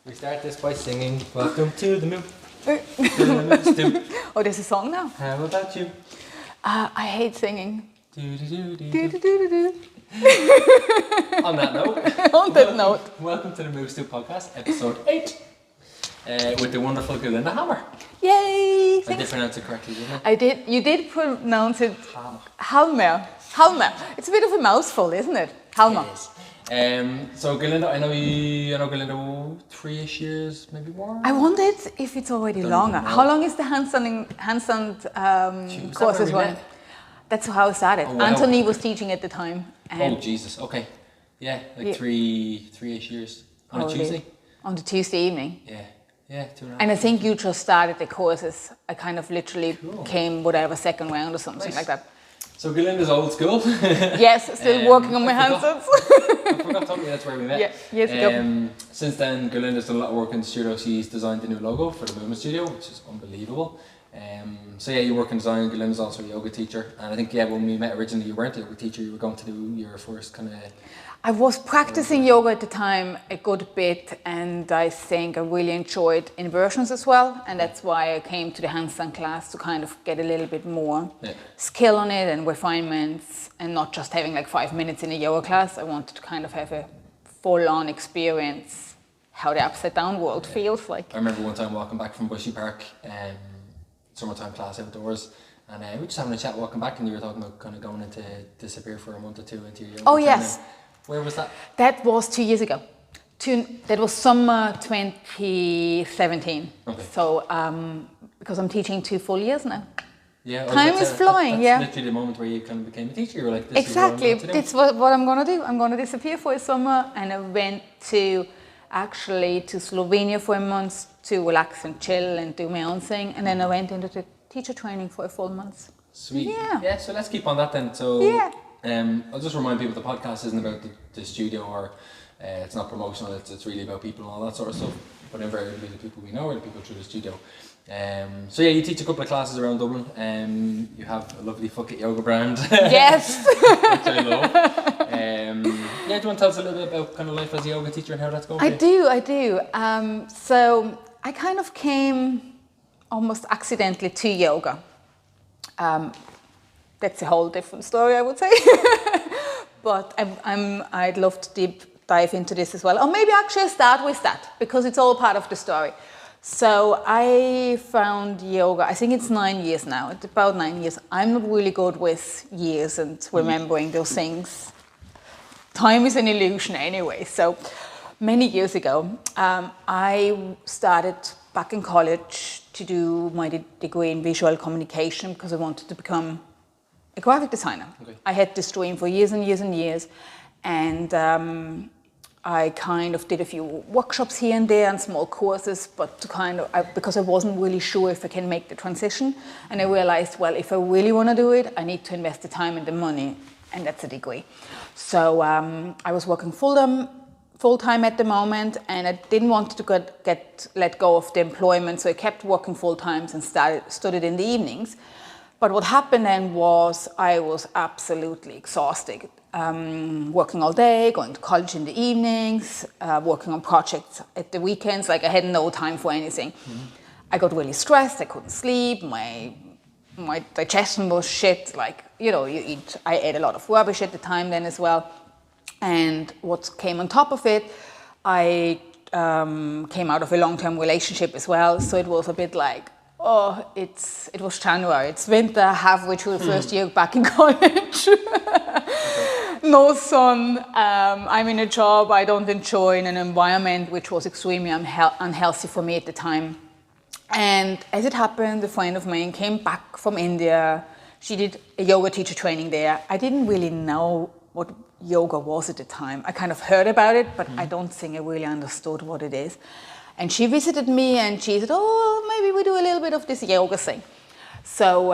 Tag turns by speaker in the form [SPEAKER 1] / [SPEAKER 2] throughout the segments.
[SPEAKER 1] We start this by singing, welcome to the moon. To the moon.
[SPEAKER 2] Oh, there's a song now?
[SPEAKER 1] How about you?
[SPEAKER 2] I hate singing.
[SPEAKER 1] Do-do-do-do-do. On that note.
[SPEAKER 2] On that note.
[SPEAKER 1] Welcome to the Move Stew podcast, episode 8. With the wonderful Gerlinde Halmer.
[SPEAKER 2] Yay!
[SPEAKER 1] I did pronounce it correctly, didn't I?
[SPEAKER 2] I did. You did pronounce it
[SPEAKER 1] Halmer.
[SPEAKER 2] Halmer. It's a bit of a mouthful, isn't it? Halmer.
[SPEAKER 1] It is. So Gerlinde, I know Gerlinde 3-ish years, maybe more?
[SPEAKER 2] I wondered if it's already longer. How long is the handstand courses running? That's how I started.
[SPEAKER 1] Oh, wow.
[SPEAKER 2] Anthony was teaching at the time.
[SPEAKER 1] Oh, Jesus. Okay. Yeah, like 3-ish years. On a Tuesday?
[SPEAKER 2] On the Tuesday evening.
[SPEAKER 1] Yeah, 2.5.
[SPEAKER 2] And I think you just started the courses. I kind of literally came whatever second round or something like that.
[SPEAKER 1] So Gerlinde's old school.
[SPEAKER 2] Yes, still working on my handstands.
[SPEAKER 1] I forgot totally that's where we met.
[SPEAKER 2] Yeah, years ago.
[SPEAKER 1] Since then, Gerlinde's done a lot of work in the studio. She's designed the new logo for the Movement Studio, which is unbelievable. So yeah, you work in design. Gerlinde's also a yoga teacher, and I think when we met originally, you weren't a yoga teacher. You were going to do your first kind of.
[SPEAKER 2] I was practicing yoga at the time a good bit, and I think I really enjoyed inversions as well, and that's why I came to the handstand class to kind of get a little bit more skill on it and refinements, and not just having like 5 minutes in a yoga class. I wanted to kind of have a full-on experience how the upside down world feels like.
[SPEAKER 1] I remember one time walking back from Bushy Park, summertime class outdoors, and we were just having a chat walking back, and you were talking about kind of going into disappear for a month or two into your yoga.
[SPEAKER 2] Oh yes.
[SPEAKER 1] Where was that?
[SPEAKER 2] That was 2 years ago. That was summer 2017.
[SPEAKER 1] Okay.
[SPEAKER 2] So, because I'm teaching 2 full years now.
[SPEAKER 1] Yeah.
[SPEAKER 2] Time is flying,
[SPEAKER 1] that's
[SPEAKER 2] yeah.
[SPEAKER 1] literally the moment where you kind of became a teacher. You were like, this
[SPEAKER 2] exactly.
[SPEAKER 1] is what I'm going to do.
[SPEAKER 2] It's what I'm going to do. I'm going to disappear for a summer, and I went to Slovenia for a month to relax and chill and do my own thing, and then I went into the teacher training for a full month.
[SPEAKER 1] Sweet.
[SPEAKER 2] Yeah.
[SPEAKER 1] So let's keep on that then. So.
[SPEAKER 2] Yeah.
[SPEAKER 1] I'll just remind people the podcast isn't about the studio, or it's not promotional, it's really about people and all that sort of stuff, but invariably the people we know are the people through the studio. So yeah, you teach a couple of classes around Dublin, you have a lovely Fuck It Yoga brand.
[SPEAKER 2] Yes!
[SPEAKER 1] Which I love. Do you want to tell us a little bit about kind of life as a yoga teacher and how that's going for you?
[SPEAKER 2] I do. So I kind of came almost accidentally to yoga. That's a whole different story, I would say. But I'd love to deep dive into this as well. Or maybe actually start with that, because it's all part of the story. So I found yoga, I think it's 9 years now, it's about 9 years. I'm not really good with years and remembering those things. Time is an illusion anyway. So many years ago, I started back in college to do my degree in visual communication because I wanted to become a graphic designer. Okay. I had this dream for years and years and years, and I kind of did a few workshops here and there and small courses, but because I wasn't really sure if I can make the transition, and I realized, well, if I really want to do it, I need to invest the time and the money, and that's a degree. So I was working full-time at the moment, and I didn't want to let go of the employment, so I kept working full-time and studied in the evenings. But what happened then was I was absolutely exhausted. Working all day, going to college in the evenings, working on projects at the weekends, like I had no time for anything. Mm-hmm. I got really stressed, I couldn't sleep, my digestion was shit, like, I ate a lot of rubbish at the time then as well. And what came on top of it, I came out of a long-term relationship as well, so it was a bit like, it was January, it's winter, halfway through the first year back in college. No sun, I'm in a job I don't enjoy, in an environment which was extremely unhealthy for me at the time. And as it happened, a friend of mine came back from India. She did a yoga teacher training there. I didn't really know what yoga was at the time. I kind of heard about it, but I don't think I really understood what it is. And she visited me and she said, maybe we do a little bit of this yoga thing. So,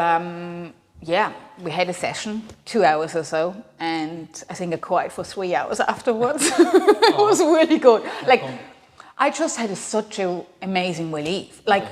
[SPEAKER 2] we had a session, 2 hours or so, and I think I cried for 3 hours afterwards. It was really good. I just had such an amazing relief. Like,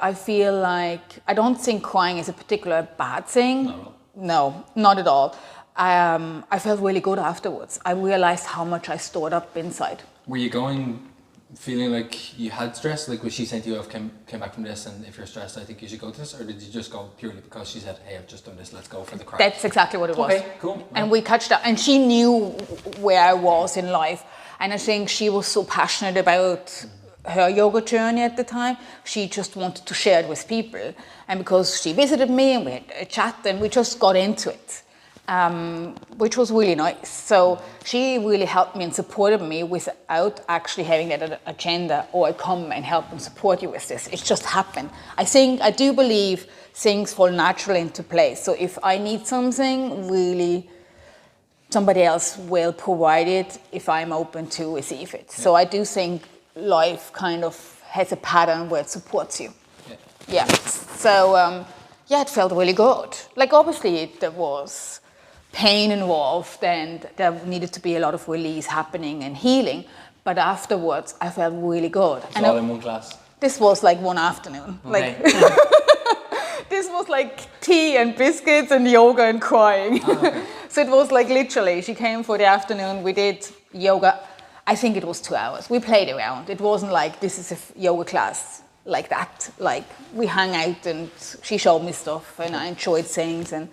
[SPEAKER 2] I feel like, I don't think crying is a particular bad thing. No, not at all. I felt really good afterwards. I realized how much I stored up inside.
[SPEAKER 1] Were you going feeling like you had stress? Like, was she saying to you, I've came back from this, and if you're stressed, I think you should go to this? Or did you just go purely because she said, hey, I've just done this, let's go for the crack?
[SPEAKER 2] That's exactly what it was.
[SPEAKER 1] Okay, cool.
[SPEAKER 2] And we catched up, and she knew where I was in life. And I think she was so passionate about her yoga journey at the time. She just wanted to share it with people. And because she visited me and we had a chat, and we just got into it. Which was really nice. So she really helped me and supported me without actually having that agenda, or I come and help and support you with this. It just happened. I do believe things fall naturally into place. So if I need something, really, somebody else will provide it if I'm open to receive it. So I do think life kind of has a pattern where it supports you. Yeah. So it felt really good. Like, obviously there was pain involved, and there needed to be a lot of release happening and healing, but afterwards I felt really good.
[SPEAKER 1] It's all in one class?
[SPEAKER 2] This was like one afternoon.
[SPEAKER 1] Okay.
[SPEAKER 2] Like this was like tea and biscuits and yoga and crying.
[SPEAKER 1] Okay.
[SPEAKER 2] So it was like literally, she came for the afternoon, we did yoga. I think it was 2 hours. We played around. It wasn't like this is a yoga class like that. Like, we hung out and she showed me stuff and I enjoyed things. And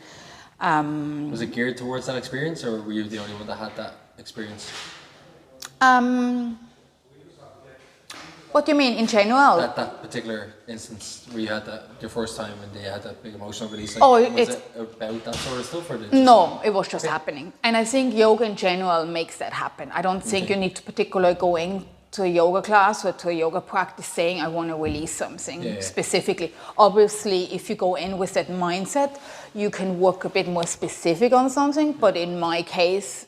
[SPEAKER 1] was it geared towards that experience, or were you the only one that had that experience?
[SPEAKER 2] What do you mean, in general?
[SPEAKER 1] That particular instance where you had that your first time and you had that big emotional release. Like, was it about that sort of stuff, or did
[SPEAKER 2] No, it was just happening. And I think yoga in general makes that happen. I don't think you need to particularly go into a yoga class or to a yoga practice saying I want to release something specifically. Obviously, if you go in with that mindset, you can work a bit more specific on something. But in my case,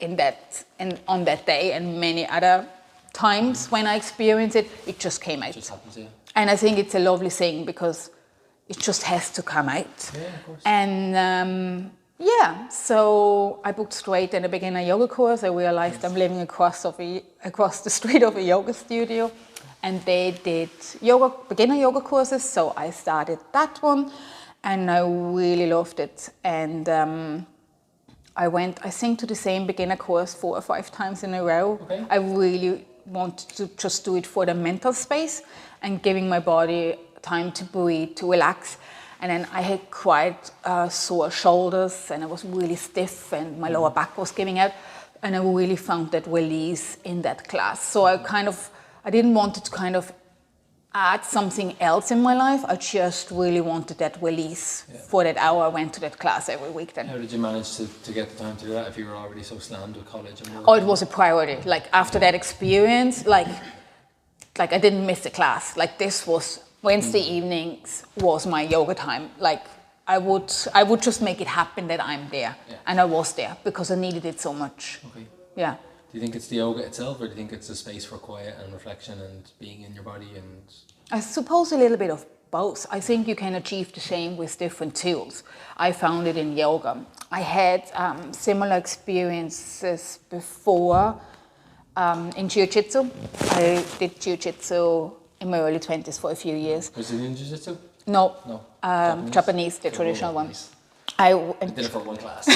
[SPEAKER 2] on that day and many other times when I experience it, it just came out.
[SPEAKER 1] It just happens, yeah.
[SPEAKER 2] And I think it's a lovely thing because it just has to come out.
[SPEAKER 1] Yeah, of course.
[SPEAKER 2] And so I booked straight in a beginner yoga course. I realized I'm living across the street of a yoga studio, and they did beginner yoga courses. So I started that one, and I really loved it. And I went, I think, to the same beginner course 4 or 5 times in a row.
[SPEAKER 1] Okay.
[SPEAKER 2] I really wanted to just do it for the mental space and giving my body time to breathe, to relax. And then I had quite sore shoulders, and I was really stiff, and my lower back was giving out. And I really found that release in that class. So I didn't want to kind of add something else in my life. I just really wanted that release for that hour. I went to that class every week then.
[SPEAKER 1] How did you manage to get the time to do that if you were already so slammed with college and work?
[SPEAKER 2] Oh, it was a priority. Like, after that experience, like I didn't miss a class. Like, this was Wednesday evenings was my yoga time. Like, I would just make it happen that I'm there. Yeah. And I was there because I needed it so much.
[SPEAKER 1] Okay.
[SPEAKER 2] Yeah.
[SPEAKER 1] Do you think it's the yoga itself, or do you think it's a space for quiet and reflection and being in your body? And
[SPEAKER 2] I suppose a little bit of both. I think you can achieve the same with different tools. I found it in yoga. I had similar experiences before in Jiu-Jitsu. I did Jiu-Jitsu in my early 20s for a few years.
[SPEAKER 1] Brazilian Jiu-Jitsu?
[SPEAKER 2] No.
[SPEAKER 1] No.
[SPEAKER 2] Japanese, the traditional one.
[SPEAKER 1] Nice.
[SPEAKER 2] I
[SPEAKER 1] did it for one class.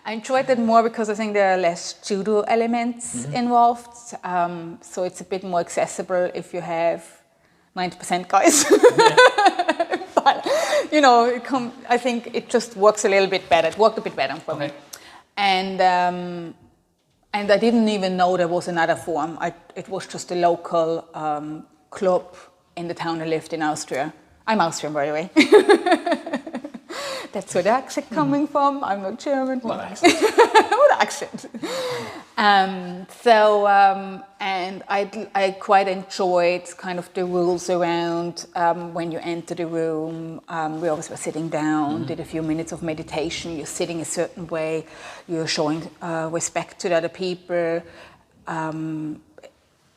[SPEAKER 2] I enjoyed it more because I think there are less judo elements involved. So it's a bit more accessible if you have 90% guys. But, I think it just works a little bit better. It worked a bit better for me. And I didn't even know there was another form. It was just a local club in the town I lived in Austria. I'm Austrian, by the way. That's where the accent coming from. I'm not German.
[SPEAKER 1] What accent?
[SPEAKER 2] What accent? And I quite enjoyed kind of the rules around when you enter the room. We always were sitting down, did a few minutes of meditation. You're sitting a certain way. You're showing respect to the other people.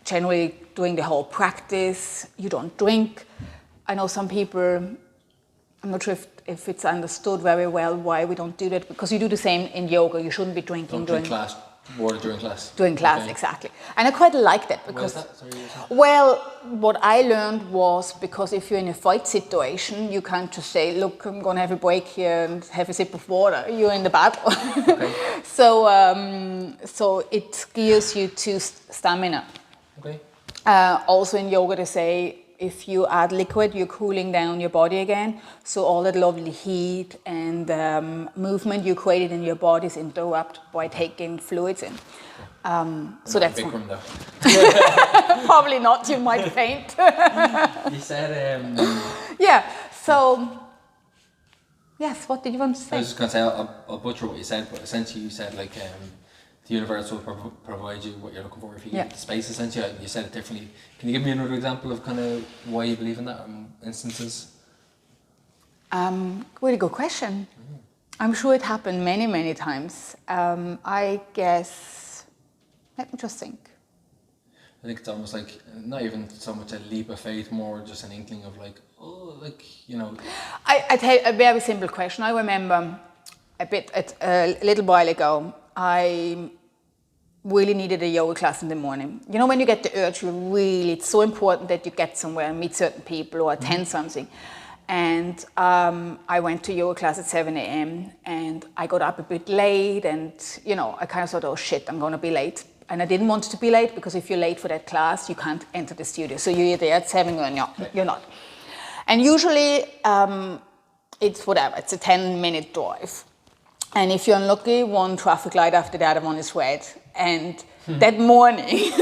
[SPEAKER 2] Generally doing the whole practice. You don't drink. I know some people, I'm not sure if it's understood very well why we don't do that, because you do the same in yoga. You shouldn't be drinking
[SPEAKER 1] during class. Water during class?
[SPEAKER 2] During class,
[SPEAKER 1] Okay.
[SPEAKER 2] exactly. And I quite like that because,
[SPEAKER 1] Why is that? Sorry, you were saying?
[SPEAKER 2] well, what I learned was because if you're in a fight situation, you can't just say, look, I'm going to have a break here and have a sip of water. You're in the battle.
[SPEAKER 1] Okay.
[SPEAKER 2] So it gears you to stamina.
[SPEAKER 1] Okay.
[SPEAKER 2] Also in yoga, they say if you add liquid, you're cooling down your body again. So all that lovely heat and movement you created in your body is interrupted by taking fluids in. So that's
[SPEAKER 1] Bikram though.
[SPEAKER 2] probably not. You might faint.
[SPEAKER 1] You said.
[SPEAKER 2] Yeah. So yes. What did you want to
[SPEAKER 1] I
[SPEAKER 2] say?
[SPEAKER 1] was just gonna say I'll butcher what you said, but essentially you said like the universe will provide you what you're looking for if you give it the space. Essentially, you said it differently. Can you give me another example of kind of why you believe in that instances?
[SPEAKER 2] Really good question. I'm sure it happened many times. I guess. Let me just think.
[SPEAKER 1] I think it's almost like not even so much a leap of faith, more just an inkling of like, oh, like, you know.
[SPEAKER 2] I tell you a very simple question. I remember a little while ago, I really needed a yoga class in the morning. You know, when you get the urge, it's so important that you get somewhere and meet certain people or attend something. And I went to yoga class at 7 a.m. and I got up a bit late and, you know, I kind of thought, oh shit, I'm going to be late. And I didn't want to be late because if you're late for that class, you can't enter the studio. So you're there at 7 or you're not. And usually it's whatever, it's a 10-minute drive. And if you're unlucky, one traffic light after the other one is red. And that morning,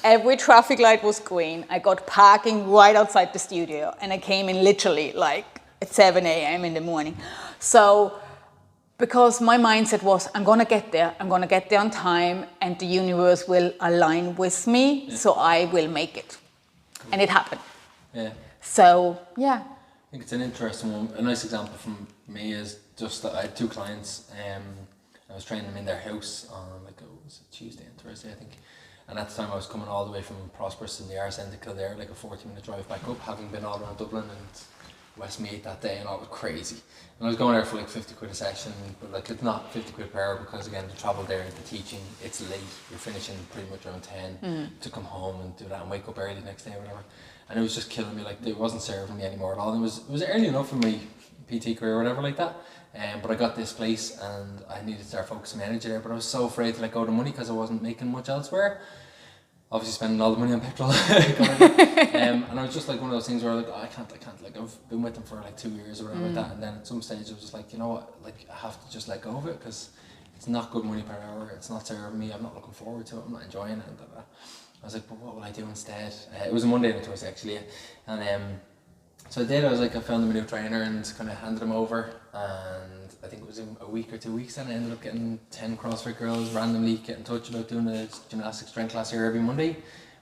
[SPEAKER 2] every traffic light was green. I got parking right outside the studio. And I came in literally like at 7 a.m. in the morning. So, because my mindset was, I'm going to get there on time, and the universe will align with me, so I will make it. Cool. And it happened.
[SPEAKER 1] Yeah.
[SPEAKER 2] So, yeah.
[SPEAKER 1] I think it's an interesting one. A nice example from me is just that I had 2 clients. I was training them in their house on like it was a Tuesday and Thursday, I think. And at the time I was coming all the way from Prosperous in the arse end of Kildare, like a 40-minute drive back up, having been all around Dublin and Westmeath that day, and all was crazy. And I was going there for like 50 quid a session, but like it's not 50 quid per hour because again the travel there, the teaching, it's late. You're finishing pretty much around 10 to come home and do that and wake up early the next day or whatever. And it was just killing me. Like it wasn't serving me anymore at all. And it was early enough in my PT career or whatever like that. But I got this place and I needed to start focusing my energy there. But I was so afraid to let go of the money because I wasn't making much elsewhere. Obviously spending all the money on petrol. And I was just like one of those things where like, oh, I can't. Like I've been with them for like 2 years or whatever like that. And then at some stage I was just like, you know what, like I have to just let go of it because it's not good money per hour. It's not serving me. I'm not looking forward to it. I'm not enjoying it. And I was like, but what will I do instead? It was a Monday and a Tuesday actually. And so I did. I was like, I found them a new trainer and kind of handed them over. And I think it was a week or 2 weeks, and I ended up getting 10 CrossFit girls randomly get in touch about doing a gymnastics strength class here every Monday,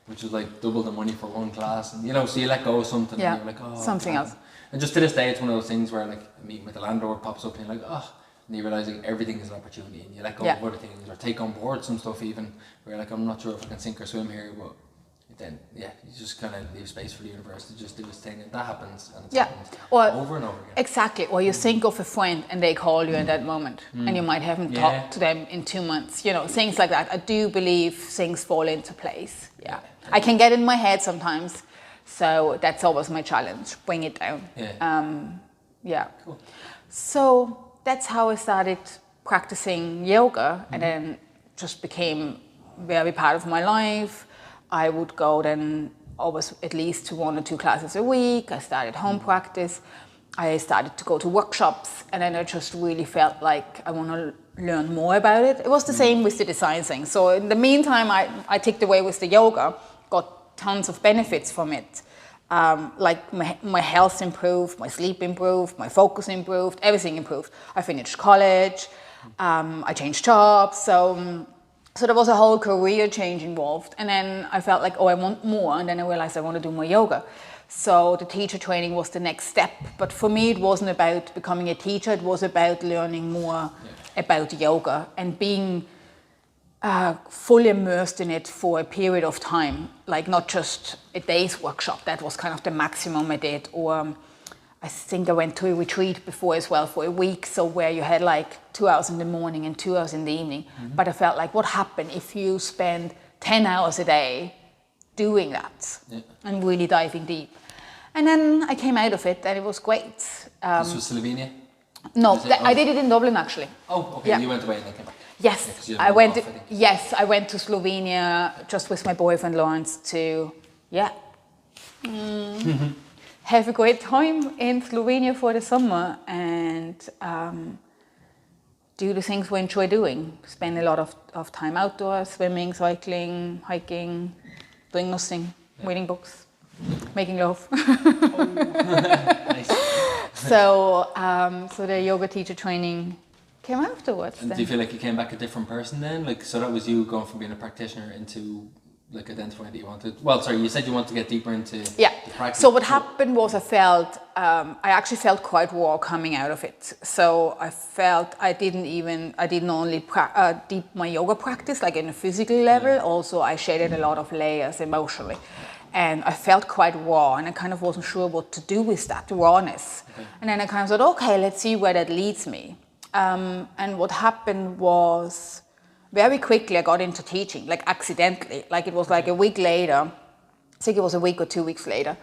[SPEAKER 1] which was like double the money for one class. And you know, so you let go of something.
[SPEAKER 2] Yeah.
[SPEAKER 1] And you're like, oh,
[SPEAKER 2] something else.
[SPEAKER 1] And just to this day, it's one of those things where like a meeting with the landlord pops up and you're like, oh. And you realise like everything is an opportunity, and you let go of other things or take on board some stuff even where like I'm not sure if I can sink or swim here, but then you just kind of leave space for the universe to just do its thing, and that happens, and it's happened over and over again.
[SPEAKER 2] Exactly. Or you think of a friend and they call you in that moment, and you might haven't talked to them in 2 months. You know, things like that. I do believe things fall into place. Yeah. I can get in my head sometimes, so that's always my challenge. Bring it down. Cool. So that's how I started practicing yoga, and then just became very part of my life. I would go then always at least to 1 or 2 classes a week. I started home practice. I started to go to workshops, and then I just really felt like I want to learn more about it. It was the same with the design thing. So in the meantime, I ticked away with the yoga, got tons of benefits from it. Like my health improved, my sleep improved, my focus improved, everything improved. I finished college, I changed jobs, so there was a whole career change involved. And then I felt like, oh, I want more. And then I realized I want to do more yoga. So the teacher training was the next step. But for me, it wasn't about becoming a teacher. It was about learning more about yoga and being fully immersed in it for a period of time. Like not just a day's workshop. That was kind of the maximum I did. Or I think I went to a retreat before as well for a week, so where you had like 2 hours in the morning and 2 hours in the evening. But I felt like, what happened if you spend 10 hours a day doing that and really diving deep? And then I came out of it and it was great.
[SPEAKER 1] This was Slovenia?
[SPEAKER 2] No, I did it in Dublin actually.
[SPEAKER 1] Oh, okay. Yeah. You went away and then came back.
[SPEAKER 2] Yes,
[SPEAKER 1] Yeah,
[SPEAKER 2] I went. I went to Slovenia just with my boyfriend Lawrence to, have a great time in Slovenia for the summer and do the things we enjoy doing. Spend a lot of time outdoors, swimming, cycling, hiking, doing nothing, reading books, making love.
[SPEAKER 1] Nice.
[SPEAKER 2] So the yoga teacher training came afterwards.
[SPEAKER 1] And do you feel like you came back a different person then? Like, so that was you going from being a practitioner into like identifying that you wanted. Well, sorry, you said you wanted to get deeper into the practice.
[SPEAKER 2] So what happened was I actually felt quite raw coming out of it. So I felt I didn't only deep my yoga practice like in a physical level. Also, I shaded a lot of layers emotionally. And I felt quite raw, and I kind of wasn't sure what to do with that rawness. Okay. And then I kind of thought, okay, let's see where that leads me. And what happened was, very quickly I got into teaching, like accidentally. Like it was like a week later, I think it was a week or 2 weeks later,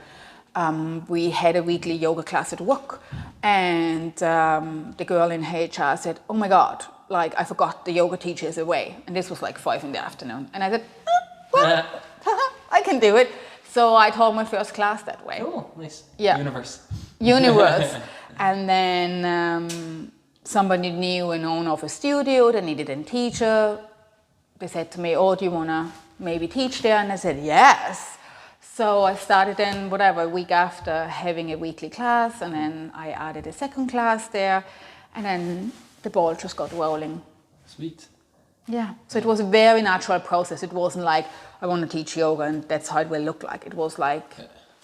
[SPEAKER 2] we had a weekly yoga class at work. And the girl in HR said, oh my God, like I forgot the yoga teacher is away. And this was like 5 PM. And I said, well, I can do it. So I taught my first class that way.
[SPEAKER 1] Oh, nice.
[SPEAKER 2] Yeah. Universe. And then somebody knew an owner of a studio that needed a teacher. They said to me, oh, do you want to maybe teach there? And I said, yes. So I started then, a week after having a weekly class. And then I added a second class there. And then the ball just got rolling.
[SPEAKER 1] Sweet.
[SPEAKER 2] Yeah, so it was a very natural process. It wasn't like, I want to teach yoga and that's how it will look like. It was like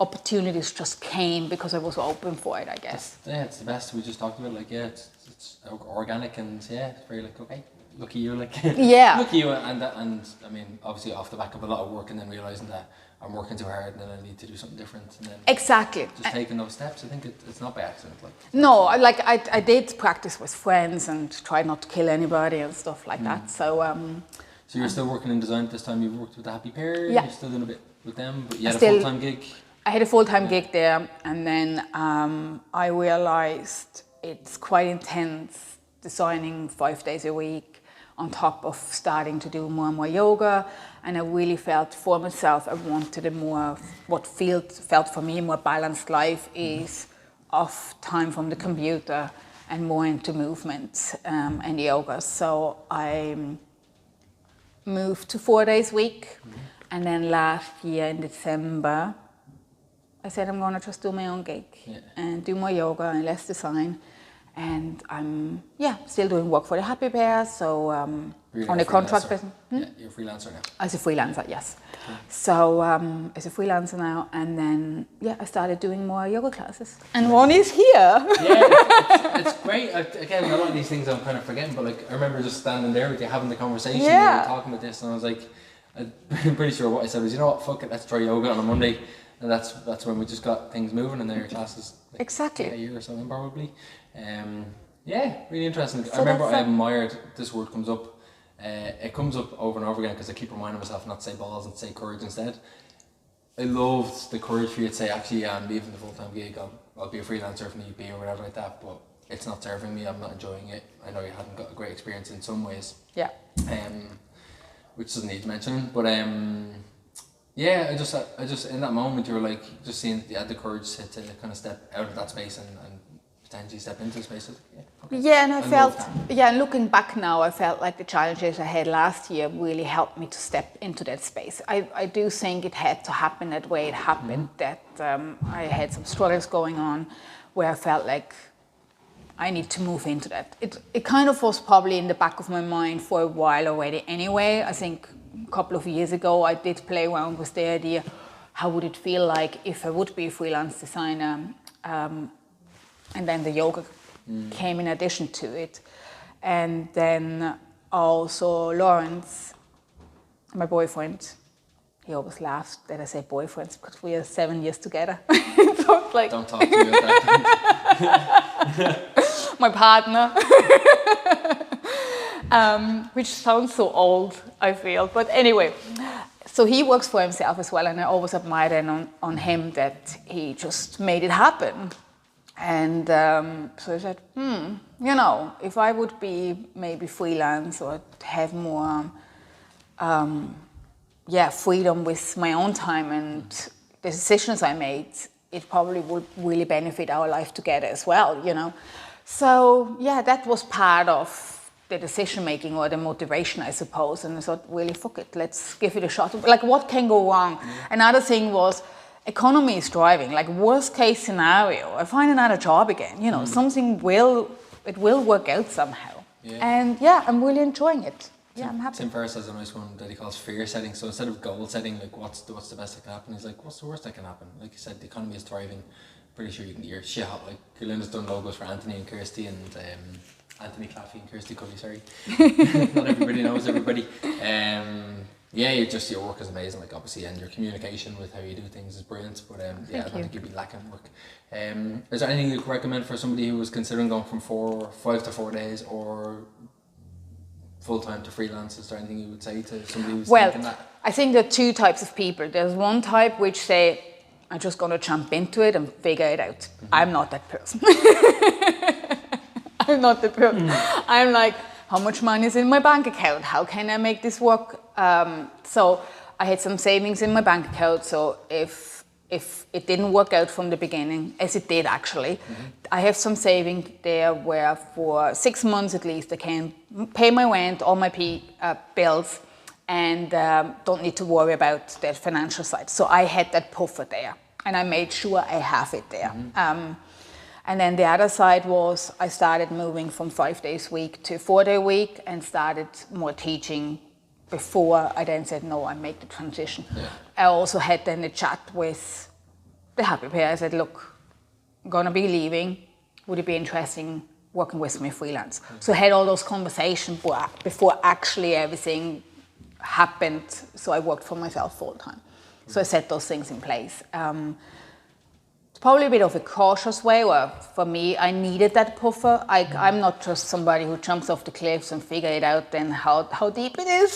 [SPEAKER 2] opportunities just came because I was open for it, I guess.
[SPEAKER 1] It's the best. We just talked about it's organic and it's very like, okay, lucky you, like lucky you, and I mean obviously off the back of a lot of work and then realising that I'm working too hard and then I need to do something different and then
[SPEAKER 2] exactly
[SPEAKER 1] just taking those steps. I think it's not by accident.
[SPEAKER 2] No, I did practice with friends and tried not to kill anybody and stuff like that. So
[SPEAKER 1] so you're still working in design at this time. You've worked with the Happy Pair.
[SPEAKER 2] Yeah.
[SPEAKER 1] You're still doing a bit with them, but you had a full-time gig.
[SPEAKER 2] I had a full-time gig there, and then I realised it's quite intense designing 5 days a week on top of starting to do more and more yoga. And I really felt for myself, I wanted a more, what felt for me, more balanced life is off time from the computer and more into movement and yoga. So I moved to 4 days a week. And then last year in December, I said I'm going to just do my own gig and do more yoga and less design. And I'm still doing work for the Happy Pair, so on a contract business.
[SPEAKER 1] Yeah, you're a freelancer now.
[SPEAKER 2] As a freelancer, yes. Okay. So as a freelancer now, and then I started doing more yoga classes. And one is here.
[SPEAKER 1] Yeah, it's great. Again, a lot of these things I'm kind of forgetting, but like I remember just standing there with you having the conversation, and we were talking about this, and I was like, I'm pretty sure what I said was, you know what, fuck it, let's try yoga on a Monday. And that's when we just got things moving, and then your classes
[SPEAKER 2] exactly
[SPEAKER 1] a year or so in probably. Really interesting. So I remember I admired, this word comes up, it comes up over and over again because I keep reminding myself not to say balls and to say courage instead. I loved the courage for you to say, actually, I'm leaving the full-time gig, I'll be a freelancer if need be or whatever like that, but it's not serving me, I'm not enjoying it. I know you hadn't got a great experience in some ways. Yeah. Which doesn't need mentioning, but I just in that moment you were like, just seeing you had the courage to kind of step out of that space and potentially step into space.
[SPEAKER 2] And I felt, looking back now, I felt like the challenges I had last year really helped me to step into that space. I do think it had to happen that way it happened, that I had some struggles going on where I felt like I need to move into that. It kind of was probably in the back of my mind for a while already anyway. I think a couple of years ago I did play around with the idea, how would it feel like if I would be a freelance designer, and then the yoga came in addition to it. And then also Lawrence, my boyfriend, he always laughs that I say boyfriends because we are 7 years together. So it's like,
[SPEAKER 1] Don't talk to me about that.
[SPEAKER 2] my partner. Which sounds so old, I feel. But anyway, so he works for himself as well, and I always admired on him that he just made it happen. And so I said, you know, if I would be maybe freelance or have more freedom with my own time and the decisions I made, it probably would really benefit our life together as well, you know. So yeah, that was part of the decision making or the motivation, I suppose. And I thought, really, fuck it, let's give it a shot. Like, what can go wrong? Another thing was, economy is driving. Like, worst case scenario, I find another job again. You know, something will work out somehow. Yeah. And yeah, I'm really enjoying it. Yeah, I'm happy.
[SPEAKER 1] Tim Ferriss has a nice one that he calls fear setting. So instead of goal setting, like what's the best that can happen, he's like, what's the worst that can happen? Like you said, the economy is thriving. Pretty sure you can get your shit hot. Like Gerlinde's done logos for Anthony and Kirsty and Anthony Claffey and Kirsty Cuddy, sorry. Not everybody knows everybody. Yeah, your work is amazing, like obviously, and your communication with how you do things is brilliant, but I don't think you'd be lacking work. Is there anything you could recommend for somebody who was considering going from 5 to 4 days or full-time to freelance? Is there anything you would say to somebody who's thinking that?
[SPEAKER 2] I think there are two types of people. There's one type which say, I'm just going to jump into it and figure it out. I'm not that person. I'm not the person. I'm like, how much money is in my bank account? How can I make this work? So I had some savings in my bank account. So if it didn't work out from the beginning, as it did actually, I have some saving there where for 6 months at least I can pay my rent, all my bills, and don't need to worry about that financial side. So I had that puffer there, and I made sure I have it there. And then the other side was I started moving from 5 days a week to 4 day a week and started more teaching before I then said, no, I make the transition. Yeah. I also had then a chat with the happy pair. I said, look, I'm going to be leaving. Would it be interesting working with me freelance? So I had all those conversations before actually everything happened. So I worked for myself full time. So I set those things in place. Probably a bit of a cautious way, or for me, I needed that puffer. I'm not just somebody who jumps off the cliffs and figure it out then how deep it is.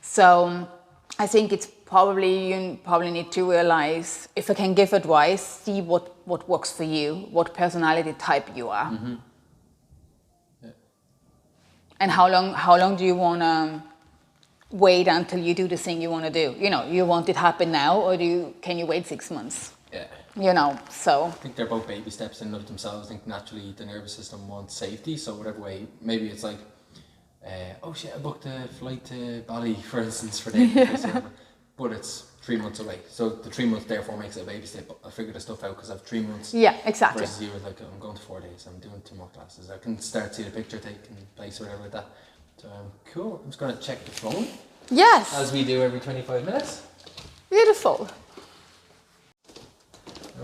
[SPEAKER 2] So I think it's you probably need to realize, if I can give advice, see what works for you, what personality type you are. And how long do you want to wait until you do the thing you want to do? You know, you want it to happen now, or can you wait 6 months? Yeah. You know, so.
[SPEAKER 1] I think they're both baby steps in and of themselves. I think naturally the nervous system wants safety, so whatever way, maybe it's like, oh shit, I booked a flight to Bali, for instance, for days, but it's 3 months away. So the 3 months therefore makes it a baby step. I figured the stuff out because I have 3 months.
[SPEAKER 2] Yeah, exactly.
[SPEAKER 1] Versus you were like, I'm going to 4 days, I'm doing 2 more classes. I can start to see the picture taking place or whatever like that. So cool, I'm just going to check the phone.
[SPEAKER 2] Yes.
[SPEAKER 1] As we do every 25 minutes.
[SPEAKER 2] Beautiful.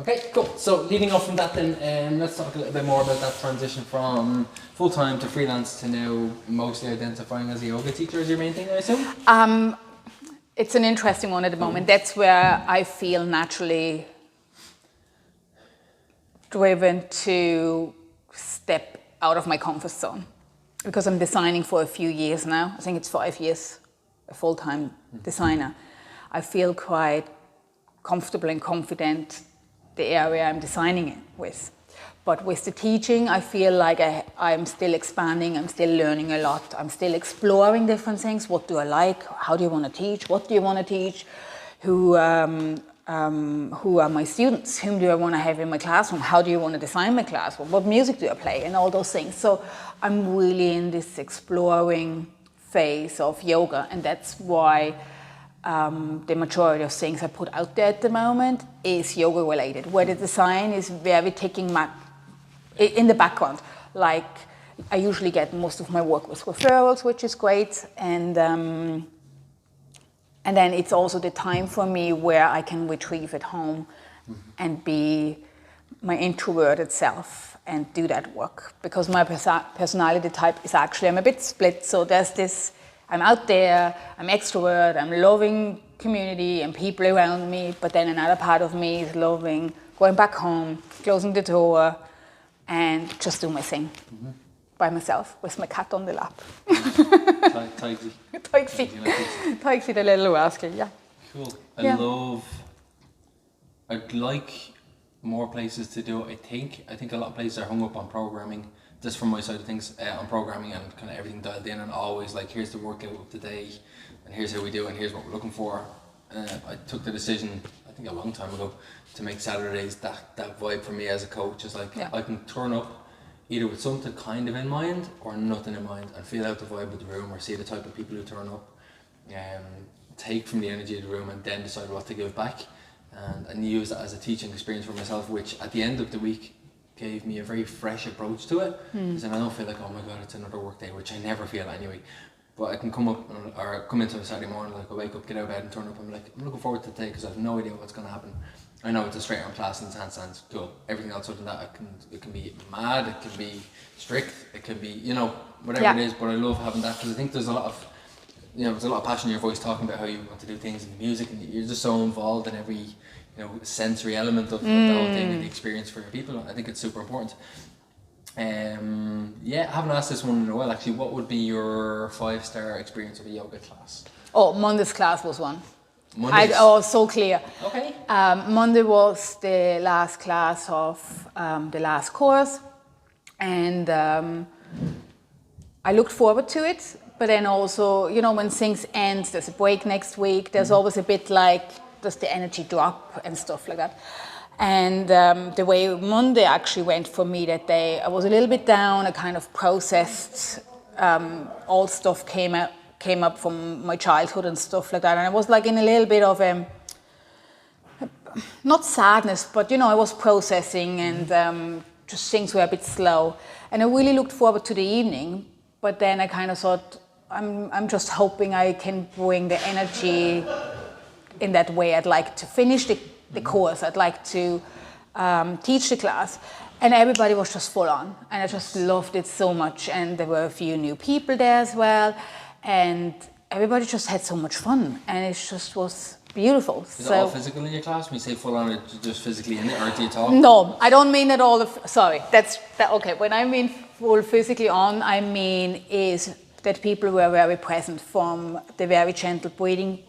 [SPEAKER 1] Okay, cool. So leading off from that then, let's talk a little bit more about that transition from full-time to freelance to now mostly identifying as a yoga teacher is your main thing, I assume?
[SPEAKER 2] It's an interesting one at the moment. That's where I feel naturally driven to step out of my comfort zone, because I'm designing for a few years now. I think it's 5 years, a full-time designer. I feel quite comfortable and confident the area I'm designing it with. But with the teaching, I feel like I'm still expanding, I'm still learning a lot, I'm still exploring different things. What do I like? How do you want to teach? What do you want to teach? Who are my students? Whom do I want to have in my classroom? How do you want to design my classroom? What music do I play? And all those things. So I'm really in this exploring phase of yoga, and that's why the majority of things I put out there at the moment is yoga related, where the design is very taking in the background. Like, I usually get most of my work with referrals, which is great, and then it's also the time for me where I can retrieve at home and be my introverted self and do that work, because my personality type is actually, I'm a bit split, so there's this, I'm out there, I'm extrovert, I'm loving community and people around me, but then another part of me is loving going back home, closing the door, and just do my thing by myself with my cat on the lap.
[SPEAKER 1] Tidy.
[SPEAKER 2] Toixie, the little rascal, yeah.
[SPEAKER 1] Cool.
[SPEAKER 2] Yeah.
[SPEAKER 1] I'd like more places to do it. I think a lot of places are hung up on programming, just from my side of things, on programming and kind of everything dialed in, and always like, here's the workout of the day, and here's how we do it, and here's what we're looking for. I took the decision, I think a long time ago, to make Saturdays that vibe for me as a coach. Is like, I can turn up either with something kind of in mind or nothing in mind, and feel out the vibe of the room, or see the type of people who turn up, take from the energy of the room, and then decide what to give back, and use that as a teaching experience for myself, which at the end of the week gave me a very fresh approach to it. Because then I don't feel like, oh my god, it's another work day, which I never feel anyway. But I can come up or come into a Saturday morning, like I wake up, get out of bed and turn up, I'm like, I'm looking forward to today because I have no idea what's going to happen. I know it's a straight arm class and handstands, cool. Everything else other than that, it can be mad, it can be strict, it can be, whatever it is, but I love having that because I think there's a lot of passion in your voice talking about how you want to do things in the music, and you're just so involved in every sensory element of the whole thing and the experience for your people. I think it's super important. I haven't asked this one in a while actually. What would be your 5-star experience of a yoga class?
[SPEAKER 2] Oh, Monday's class was one.
[SPEAKER 1] Mondays?
[SPEAKER 2] So clear.
[SPEAKER 1] Okay.
[SPEAKER 2] Monday was the last class of the last course, and I looked forward to it. But then also, when things end, there's a break next week. There's always a bit like, does the energy drop and stuff like that. And the way Monday actually went for me that day, I was a little bit down. I kind of processed all stuff came up from my childhood and stuff like that. And I was like in a little bit of not sadness, but I was processing, and just things were a bit slow. And I really looked forward to the evening. But then I kind of thought, I'm just hoping I can bring the energy in that way. I'd like to finish the course. I'd like to teach the class. And everybody was just full on. And I just loved it so much. And there were a few new people there as well. And everybody just had so much fun. And it just was beautiful.
[SPEAKER 1] Is it all physical in your class? When you say full on, it's just physically in it, or do you talk?
[SPEAKER 2] No, I don't mean that all. Sorry, okay. When I mean full physically on, I mean is that people were very present, from the very gentle breathing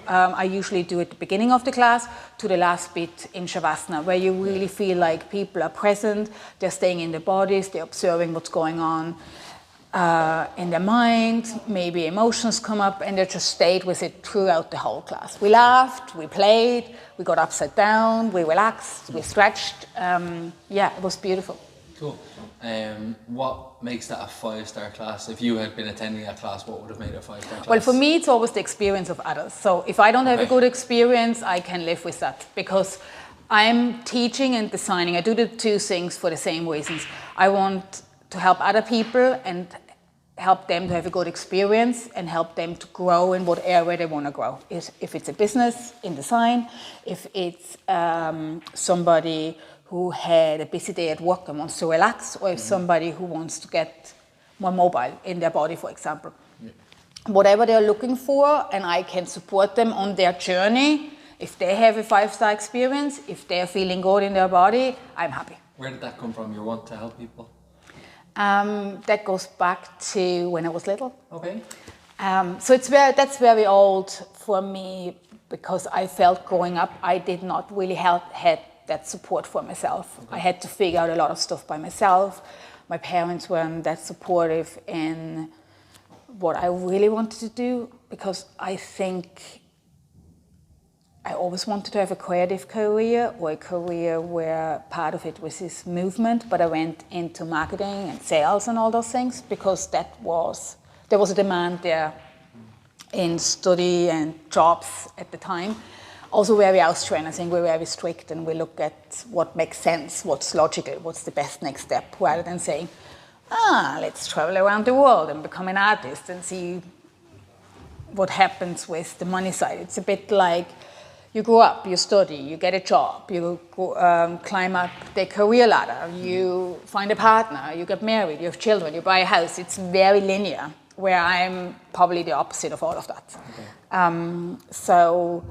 [SPEAKER 2] I usually do at the beginning of the class to the last bit in Shavasana, where you really feel like people are present, they're staying in their bodies, they're observing what's going on in their mind, maybe emotions come up, and they just stayed with it throughout the whole class. We laughed, we played, we got upside down, we relaxed, we stretched. It was beautiful.
[SPEAKER 1] Cool. What makes that a 5-star class? If you had been attending that class, what would have made it a 5-star class?
[SPEAKER 2] Well, for me, it's always the experience of others. So if I don't have a good experience, I can live with that, because I'm teaching and designing. I do the two things for the same reasons. I want to help other people and help them to have a good experience and help them to grow in what area they want to grow. If it's a business in design, if it's somebody who had a busy day at work and wants to relax, or if somebody who wants to get more mobile in their body, for example. Yeah. Whatever they're looking for, and I can support them on their journey. If they have a 5-star experience, if they're feeling good in their body, I'm happy.
[SPEAKER 1] Where did that come from, your want to help people?
[SPEAKER 2] That goes back to when I was little.
[SPEAKER 1] Okay.
[SPEAKER 2] So that's very old for me, because I felt growing up I did not really had that support for myself. Okay. I had to figure out a lot of stuff by myself. My parents weren't that supportive in what I really wanted to do, because I think I always wanted to have a creative career, or a career where part of it was this movement, but I went into marketing and sales and all those things because there was a demand there in study and jobs at the time. Also very Austrian, I think we're very strict, and we look at what makes sense, what's logical, what's the best next step, rather than saying, let's travel around the world and become an artist and see what happens with the money side. It's a bit like, you grow up, you study, you get a job, you climb up the career ladder, you find a partner, you get married, you have children, you buy a house. It's very linear. where I'm probably the opposite of all of that.
[SPEAKER 1] Okay.
[SPEAKER 2] So,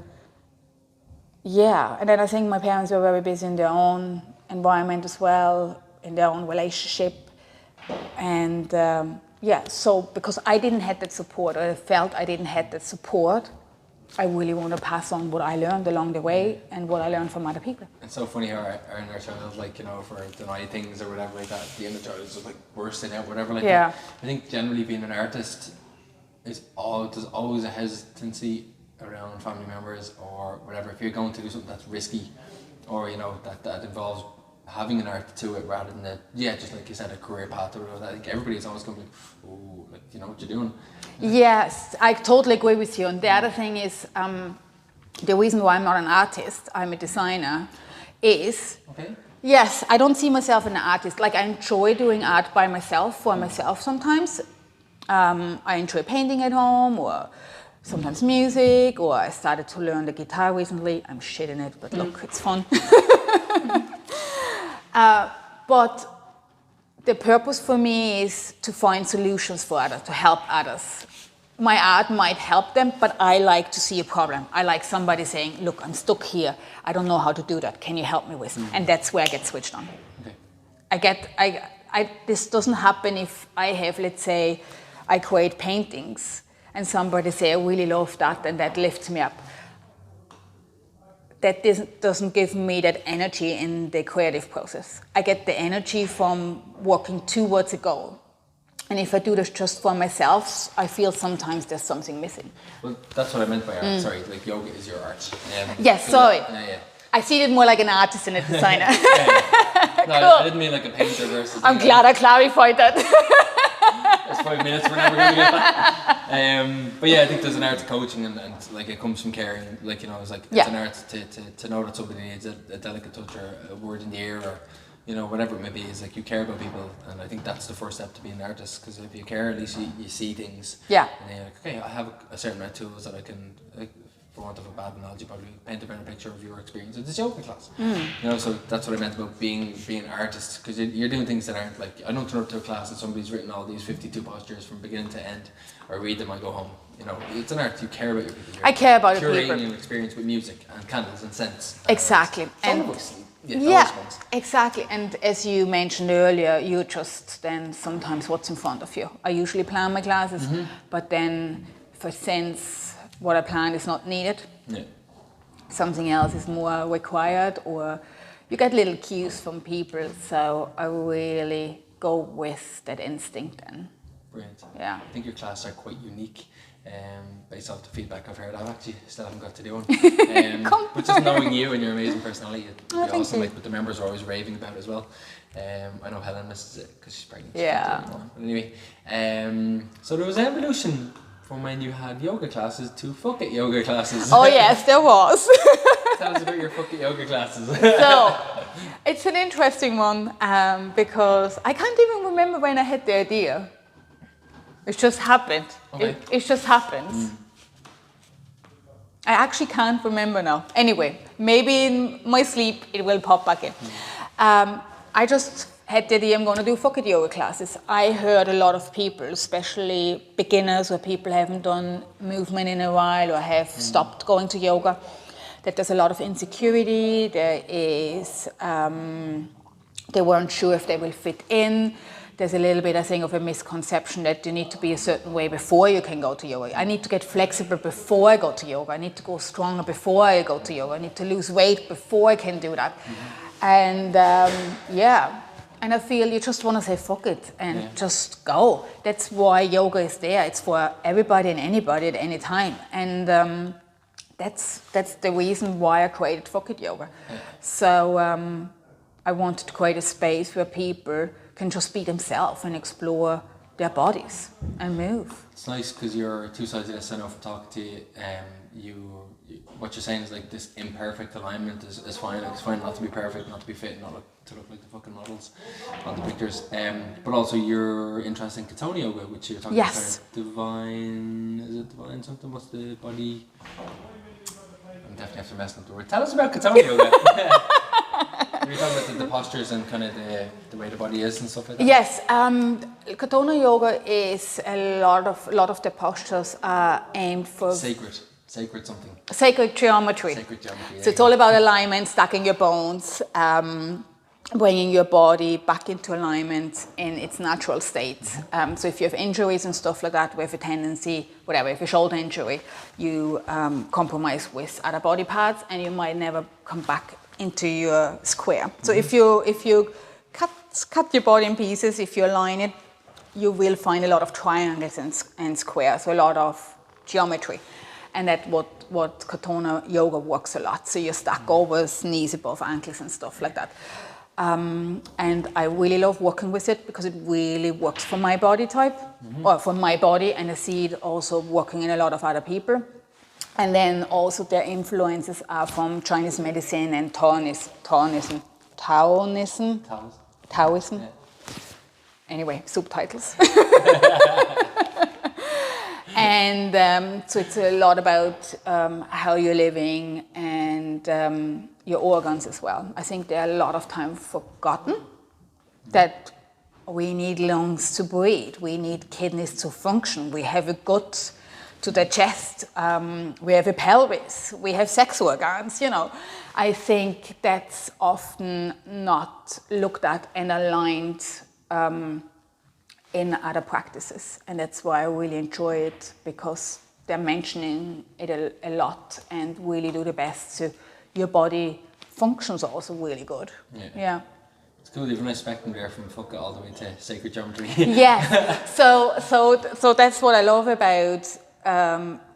[SPEAKER 2] yeah, and then I think my parents were very busy in their own environment as well, in their own relationship. And so because I didn't have that support, or I felt I didn't have that support, I really want to pass on what I learned along the way and what I learned from other people.
[SPEAKER 1] It's so funny how our inner child, like, you know, if we're denying things or whatever like that, the inner child is just like bursting out, whatever like that. I think generally being an artist there's always a hesitancy around family members or whatever. If you're going to do something that's risky, or you know that involves having an art to it rather than just like you said, a career path or whatever. I think everybody's always going to be, oh, like, you know what you're doing.
[SPEAKER 2] Yes, I totally agree with you. And the other thing is, the reason why I'm not an artist, I'm a designer, is yes, I don't see myself as an artist. Like, I enjoy doing art by myself, for myself sometimes. I enjoy painting at home, or sometimes music, or I started to learn the guitar recently. I'm shit in it, but look, it's fun. But the purpose for me is to find solutions for others, to help others. My art might help them, but I like to see a problem. I like somebody saying, look, I'm stuck here. I don't know how to do that. Can you help me with? And that's where I get switched on. Okay. This doesn't happen if I have, let's say, I create paintings and somebody say, I really love that, and that lifts me up. That doesn't give me that energy in the creative process. I get the energy from working towards a goal. And if I do this just for myself, I feel sometimes there's something missing.
[SPEAKER 1] Well, that's what I meant by art. Sorry, like yoga is your art.
[SPEAKER 2] Yes, sorry. I see it more like an artist than a designer.
[SPEAKER 1] No, cool. I didn't mean like a painter versus...
[SPEAKER 2] I'm glad I clarified that.
[SPEAKER 1] It's 5 minutes, we're never going to get that. But yeah, I think there's an art to coaching, and like it comes from caring. Like, you know, it's like it's an art to know that somebody needs a delicate touch or a word in the ear, or you know, whatever it may be. Is like you care about people, and I think that's the first step to being an artist. Because if you care, at least you see things. Yeah. And you're like, okay, I have a certain amount of tools that I can, for want of a bad analogy, probably paint a better picture of your experience at this yoga class. You know, so that's what I meant about being an artist, because you're doing things that aren't like, I don't turn up to a class and somebody's written all these 52 postures from beginning to end, or read them and go home. You know, it's an art. You care about your people. I care about your people. Curating an experience with music and candles and scents.
[SPEAKER 2] Exactly.
[SPEAKER 1] And
[SPEAKER 2] exactly. And as you mentioned earlier, you just then sometimes what's in front of you. I usually plan my classes, but then if I sense what I planned is not needed, something else is more required, or you get little cues from people, so I really go with that instinct. And
[SPEAKER 1] brilliant.
[SPEAKER 2] Yeah.
[SPEAKER 1] I think your classes are quite unique, based off the feedback I've heard. I've actually still haven't got to do one. But just knowing you and your amazing personality, it'd be awesome. Like, but the members are always raving about it as well. I know Helen misses it because she's pregnant.
[SPEAKER 2] Yeah.
[SPEAKER 1] But anyway, so there was an evolution from when you had yoga classes to fuck it yoga classes.
[SPEAKER 2] Oh yes, there was.
[SPEAKER 1] Tell us about your fuck it yoga classes.
[SPEAKER 2] So, it's an interesting one, because I can't even remember when I had the idea. It just happened.
[SPEAKER 1] Okay.
[SPEAKER 2] It just happens. I actually can't remember now. Anyway, maybe in my sleep it will pop back in. I just had the idea I'm going to do fuck it yoga classes. I heard a lot of people, especially beginners or people who haven't done movement in a while or have stopped going to yoga, that there's a lot of insecurity. There is, they weren't sure if they will fit in. There's a little bit, I think, of a misconception that you need to be a certain way before you can go to yoga. I need to get flexible before I go to yoga. I need to go stronger before I go to yoga. I need to lose weight before I can do that. And and I feel you just want to say fuck it and just go. That's why yoga is there. It's for everybody and anybody at any time. And that's the reason why I created fuck it yoga. So I wanted to create a space where people can just be themselves and explore their bodies and move.
[SPEAKER 1] It's nice because you're two sides of this. I know from talking to you, what you're saying is like this imperfect alignment is fine. Like, it's fine not to be perfect, not to be fit, not to look like the fucking models on the pictures. But also you're interested in Katoni yoga, which you're talking about. Divine, is it divine something? What's the body? I'm definitely have to mess up the word. Tell us about Katoni yoga. You're talking about the postures and kind of the way the body is and stuff like that?
[SPEAKER 2] Yes, Katona yoga is a lot of the postures are aimed for
[SPEAKER 1] sacred something.
[SPEAKER 2] Sacred geometry.
[SPEAKER 1] Sacred geometry.
[SPEAKER 2] So it's all about alignment, stacking your bones, bringing your body back into alignment in its natural state. So if you have injuries and stuff like that, we have a tendency, whatever, if you have a shoulder injury, you compromise with other body parts and you might never come back into your square. So if you cut your body in pieces, if you align it, you will find a lot of triangles and squares, so a lot of geometry. And that's what Katona yoga works a lot. So you stack over knees above ankles and stuff like that. And I really love working with it because it really works for my body type, or for my body, and I see it also working in a lot of other people. And then also their influences are from Chinese medicine and Taoism.
[SPEAKER 1] Yeah.
[SPEAKER 2] Anyway, subtitles. And so it's a lot about how you're living and your organs as well. I think they're a lot of time forgotten that we need lungs to breathe, we need kidneys to function, we have a gut to digest, we have a pelvis, we have sex organs, you know. I think that's often not looked at and aligned in other practices, and that's why I really enjoy it, because they're mentioning it a lot and really do the best so your body functions also really good. Yeah.
[SPEAKER 1] It's cool, you've a nice spectrum there from fuck all the way to sacred geometry.
[SPEAKER 2] Yes, so that's what I love about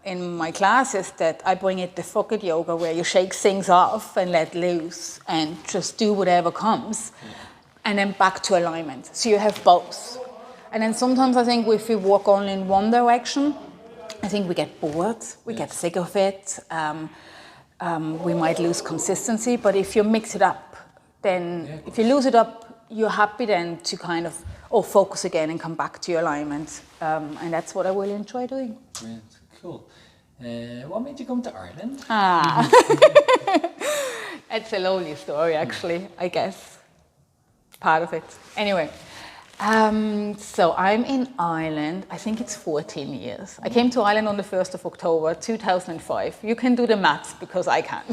[SPEAKER 2] in my classes, that I bring it the fuck it yoga, where you shake things off and let loose and just do whatever comes, and then back to alignment. So you have both. And then sometimes I think if we walk only in one direction, I think we get bored, we get sick of it, we might lose consistency. But if you mix it up, then if you lose it up, you're happy then to kind of focus again and come back to your alignment. And that's what I really enjoy doing.
[SPEAKER 1] Brilliant. Cool. What made you come to Ireland?
[SPEAKER 2] It's a lovely story, actually, I guess. Part of it. Anyway. So I'm in Ireland, I think it's 14 years. I came to Ireland on the 1st of October 2005. You can do the maths because I can't.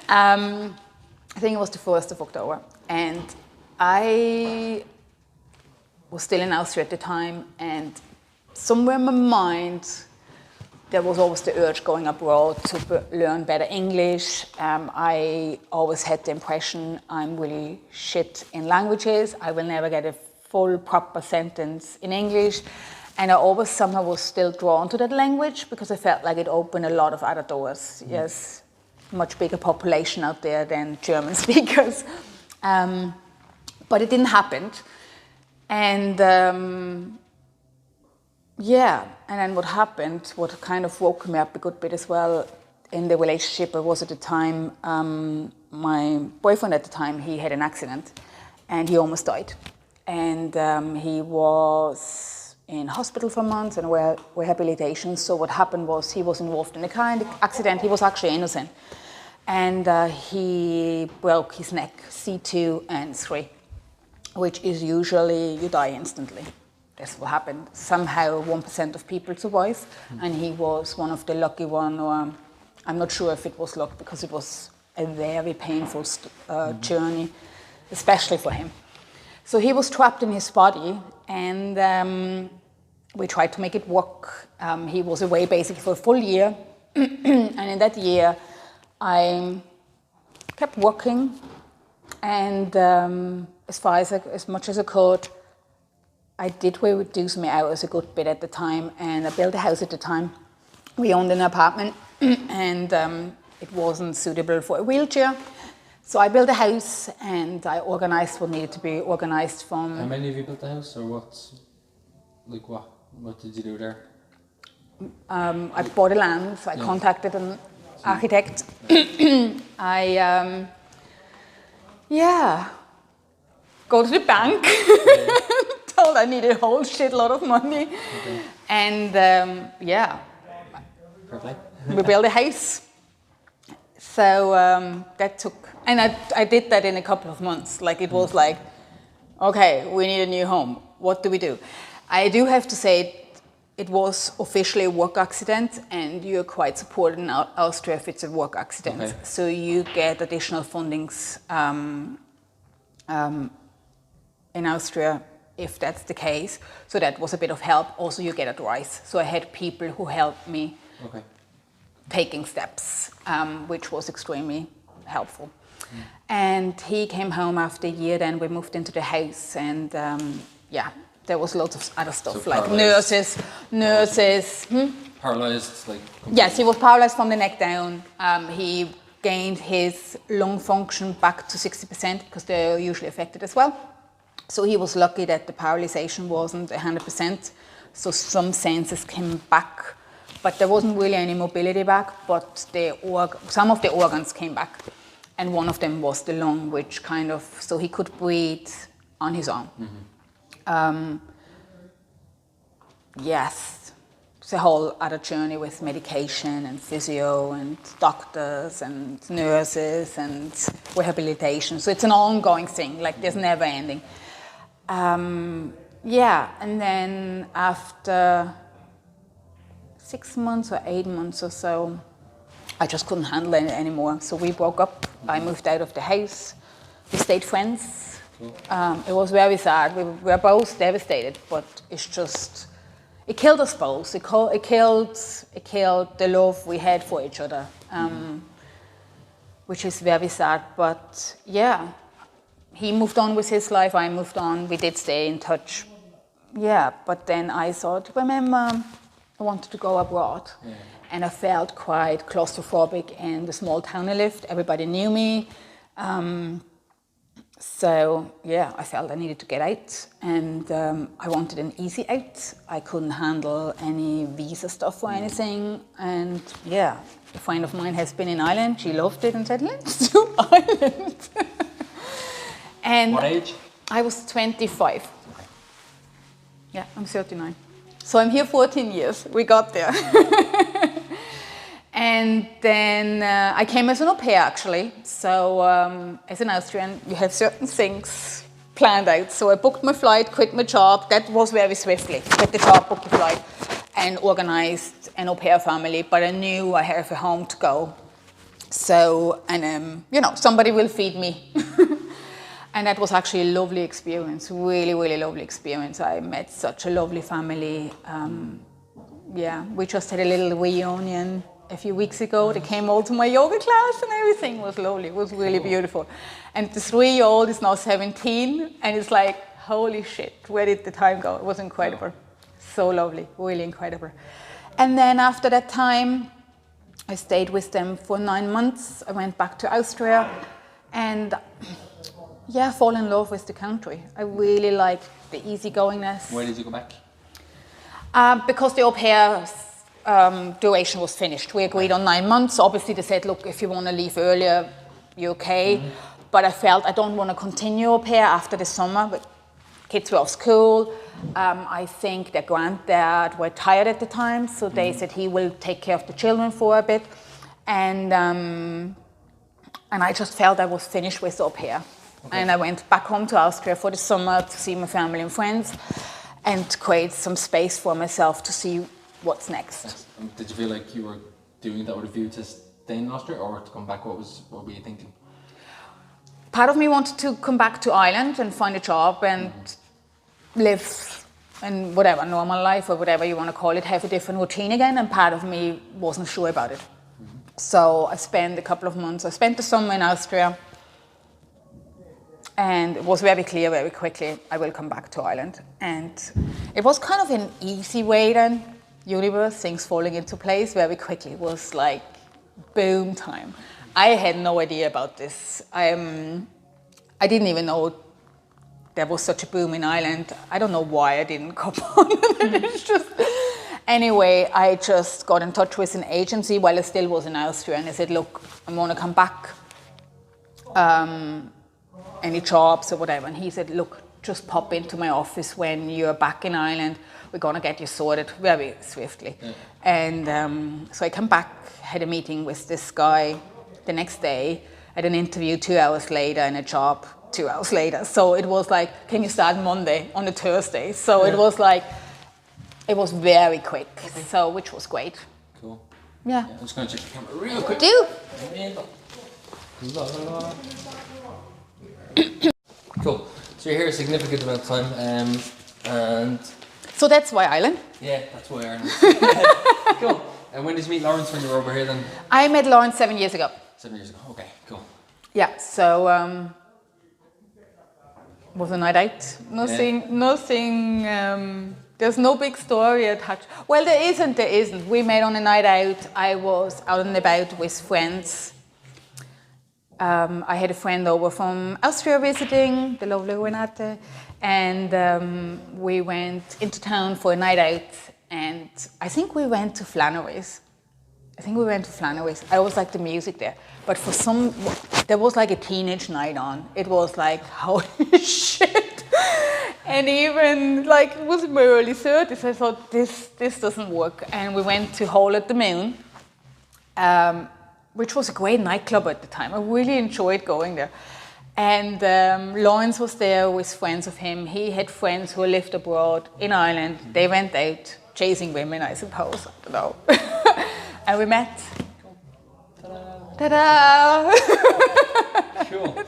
[SPEAKER 2] I think it was the 1st of October. And I was still in Austria at the time, and somewhere in my mind there was always the urge going abroad to learn better English. I always had the impression I'm really shit in languages. I will never get a full, proper sentence in English. And I always somehow was still drawn to that language because I felt like it opened a lot of other doors. Yes, much bigger population out there than German speakers. But it didn't happen. And and then what happened, what kind of woke me up a good bit as well in the relationship I was at the time, my boyfriend at the time, he had an accident and he almost died. And he was in hospital for months and rehabilitation. So what happened was he was involved in a car accident. He was actually innocent. And he broke his neck, C2 and 3, which is usually you die instantly. That's what happened. Somehow 1% of people survive, and he was one of the lucky one, or I'm not sure if it was luck because it was a very painful journey, especially for him. So he was trapped in his body, and we tried to make it work. He was away basically for a full year, and in that year I kept working, and as much as I could, I did reduce my hours a good bit at the time, and I built a house at the time. We owned an apartment, and it wasn't suitable for a wheelchair. So I built a house, and I organized what needed to be organized from...
[SPEAKER 1] How many of you built the house, or what did you do there?
[SPEAKER 2] I bought a land, so I contacted an architect. Go to the bank. Told I needed a whole shitload of money. Okay. And
[SPEAKER 1] Perfect.
[SPEAKER 2] We built a house. So that took, and I did that in a couple of months. Like it was like, okay, we need a new home. What do we do? I do have to say it was officially a work accident, and you're quite supported in Austria if it's a work accident.
[SPEAKER 1] Okay.
[SPEAKER 2] So you get additional fundings in Austria if that's the case. So that was a bit of help. Also, you get advice. So I had people who helped me taking steps, which was extremely helpful. And he came home after a year, then we moved into the house, and there was lots of other stuff,
[SPEAKER 1] So
[SPEAKER 2] like
[SPEAKER 1] paralyzed.
[SPEAKER 2] nurses.
[SPEAKER 1] Paralyzed, like.
[SPEAKER 2] Yes, he was paralyzed from the neck down. He gained his lung function back to 60% because they're usually affected as well. So he was lucky that the paralyzation wasn't 100%. So some senses came back, but there wasn't really any mobility back, but some of the organs came back. And one of them was the lung, which so he could breathe on his own. Yes, it's a whole other journey with medication and physio and doctors and nurses and rehabilitation. So it's an ongoing thing, like there's never ending. And then after 6 months or 8 months or so, I just couldn't handle it anymore. So we broke up. I moved out of the house. We stayed friends. It was very sad. We were both devastated, but it killed us both. It killed the love we had for each other, which is very sad. But yeah, he moved on with his life. I moved on. We did stay in touch. Yeah, but then I thought, remember, I wanted to go abroad. Yeah. And I felt quite claustrophobic in the small town I lived. Everybody knew me. I felt I needed to get out. And I wanted an easy out. I couldn't handle any visa stuff or anything. And a friend of mine has been in Ireland. She loved it and said, let's do Ireland. And
[SPEAKER 1] what age?
[SPEAKER 2] I was 25. Yeah, I'm 39. So I'm here 14 years. We got there. And then I came as an au pair, actually. So as an Austrian, you have certain things planned out. So I booked my flight, quit my job. That was very swiftly. Quit the job, booked the flight, and organized an au pair family. But I knew I have a home to go. So, and somebody will feed me. And that was actually a lovely experience, really, really lovely experience. I met such a lovely family. We just had a little reunion a few weeks ago. They came all to my yoga class and everything was lovely. It was really beautiful. And the 3-year-old is now 17 and it's like, holy shit, where did the time go? It was incredible. So lovely, really incredible. And then after that time, I stayed with them for 9 months. I went back to Austria and fall in love with the country. I really liked the easygoingness.
[SPEAKER 1] Where did you go back?
[SPEAKER 2] Because the au pair duration was finished. We agreed on 9 months. Obviously, they said, look, if you want to leave earlier, you're okay. Mm-hmm. But I felt I don't want to continue au pair after the summer. But kids were off school. I think their granddad were tired at the time, so they said he will take care of the children for a bit. And I just felt I was finished with au pair. Okay. And I went back home to Austria for the summer to see my family and friends and create some space for myself to see what's next.
[SPEAKER 1] Yes. Did you feel like you were doing that with a view to stay in Austria or to come back? What were you thinking?
[SPEAKER 2] Part of me wanted to come back to Ireland and find a job and live in whatever, normal life or whatever you want to call it, have a different routine again, and part of me wasn't sure about it. So I spent a couple of months. I spent the summer in Austria. And it was very clear very quickly, I will come back to Ireland. And it was kind of an easy way then, universe, things falling into place very quickly. It was like boom time. I had no idea about this. I didn't even know there was such a boom in Ireland. I don't know why I didn't come on. It's just... Anyway, I just got in touch with an agency while I still was in Austria. And I said, look, I want to come back. Any jobs or whatever. And he said, look, just pop into my office when you're back in Ireland. We're going to get you sorted very swiftly. Yeah. And so I came back, had a meeting with this guy the next day, at an interview 2 hours later, and a job 2 hours later. So it was like, can you start Monday on a Thursday? So it was like, it was very quick, so which was great.
[SPEAKER 1] Cool.
[SPEAKER 2] Yeah.
[SPEAKER 1] I'm just going to check the camera real quick.
[SPEAKER 2] Do.
[SPEAKER 1] Cool. So you're here a significant amount of time, and
[SPEAKER 2] So that's why Ireland.
[SPEAKER 1] yeah, that's why Ireland. Cool. And when did you meet Lawrence when you were over here then?
[SPEAKER 2] I met Lawrence 7 years ago.
[SPEAKER 1] 7 years ago. Okay, cool.
[SPEAKER 2] Yeah, so was a night out. Nothing. There's no big story attached. Well, there isn't. We met on a night out. I was out and about with friends. I had a friend over from Austria visiting, the lovely Renate, and we went into town for a night out, and I think we went to Flannery's. I always liked the music there. But there was like a teenage night on. It was like, holy shit. And even like, it was in my early 30s, I thought this doesn't work. And we went to Hole at the Moon, which was a great nightclub at the time. I really enjoyed going there. And Lawrence was there with friends of him. He had friends who lived abroad in Ireland. They went out chasing women, I suppose. I don't know. And we met. Ta-da!
[SPEAKER 1] Cool.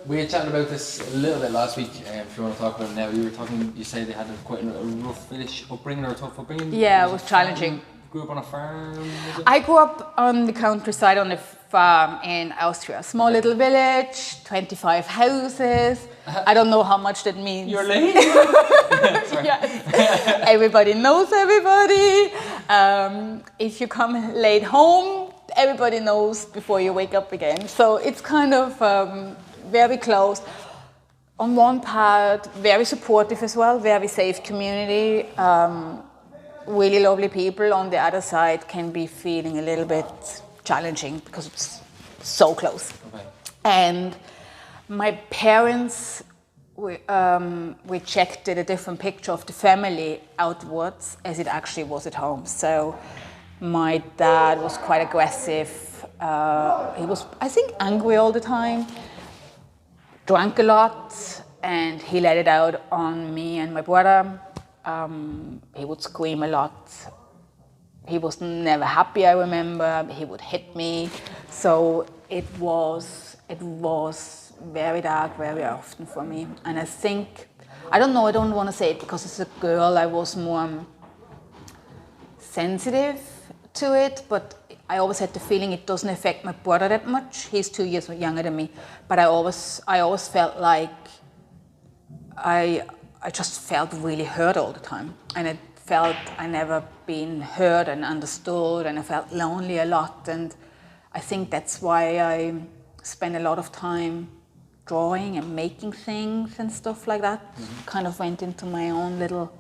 [SPEAKER 1] We had chatted about this a little bit last week. If you want to talk about it now, you say they had quite a rough-ish upbringing or a tough upbringing.
[SPEAKER 2] Yeah, it was challenging.
[SPEAKER 1] Grew up on a farm?
[SPEAKER 2] I grew up on the countryside on a farm in Austria. Small little village, 25 houses. I don't know how much that means.
[SPEAKER 1] You're late?
[SPEAKER 2] Yes. Everybody knows everybody. If you come late home, everybody knows before you wake up again. So it's kind of very close. On one part, very supportive as well, very safe community. Really lovely people. On the other side, can be feeling a little bit challenging because it's so close.
[SPEAKER 1] Okay.
[SPEAKER 2] And my parents, we did a different picture of the family outwards as it actually was at home. So my dad was quite aggressive. He was, I think, angry all the time, drank a lot, and he let it out on me and my brother. He would scream a lot. He was never happy, I remember. He would hit me. So it was very dark very often for me. And I think, I don't know, I don't want to say it because as a girl I was more sensitive to it, but I always had the feeling it doesn't affect my brother that much. He's 2 years younger than me. But I always felt like I just felt really hurt all the time. And it felt I never been heard and understood, and I felt lonely a lot. And I think that's why I spend a lot of time drawing and making things and stuff like that. Mm-hmm. Kind of went into my own little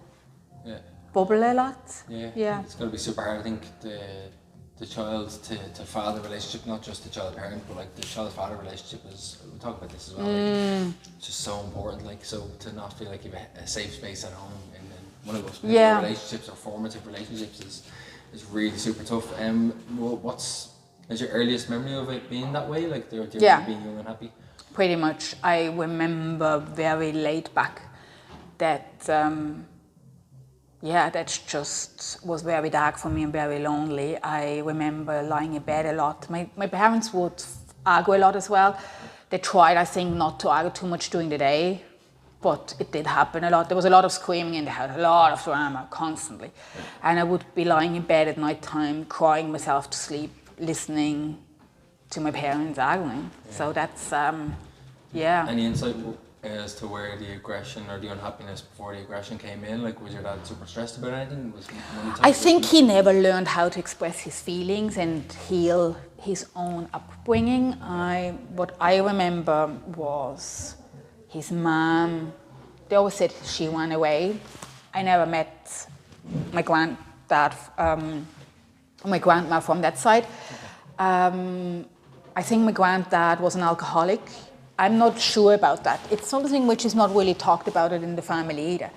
[SPEAKER 2] bubble a lot. Yeah.
[SPEAKER 1] It's going to be super hard, I think, the child to father relationship, not just the child parent, but like the child father relationship is, we'll talk about this as well, like, it's just so important, like, so to not feel like you have a safe space at home in one of those relationships or formative relationships is really super tough. Is your earliest memory of it being that way, like being young and happy?
[SPEAKER 2] Pretty much. I remember very late back that that just was very dark for me and very lonely. I remember lying in bed a lot. My parents would argue a lot as well. They tried, I think, not to argue too much during the day, but it did happen a lot. There was a lot of screaming in the house, a lot of drama, constantly. And I would be lying in bed at night time, crying myself to sleep, listening to my parents arguing. So that's,
[SPEAKER 1] Any insight as to where the aggression or the unhappiness before the aggression came in? Like, was your dad super stressed about anything?
[SPEAKER 2] I think he never learned how to express his feelings and heal his own upbringing. What I remember was his mom. They always said she ran away. I never met my granddad, my grandma from that side. I think my granddad was an alcoholic. I'm not sure about that. It's something which is not really talked about it in the family either.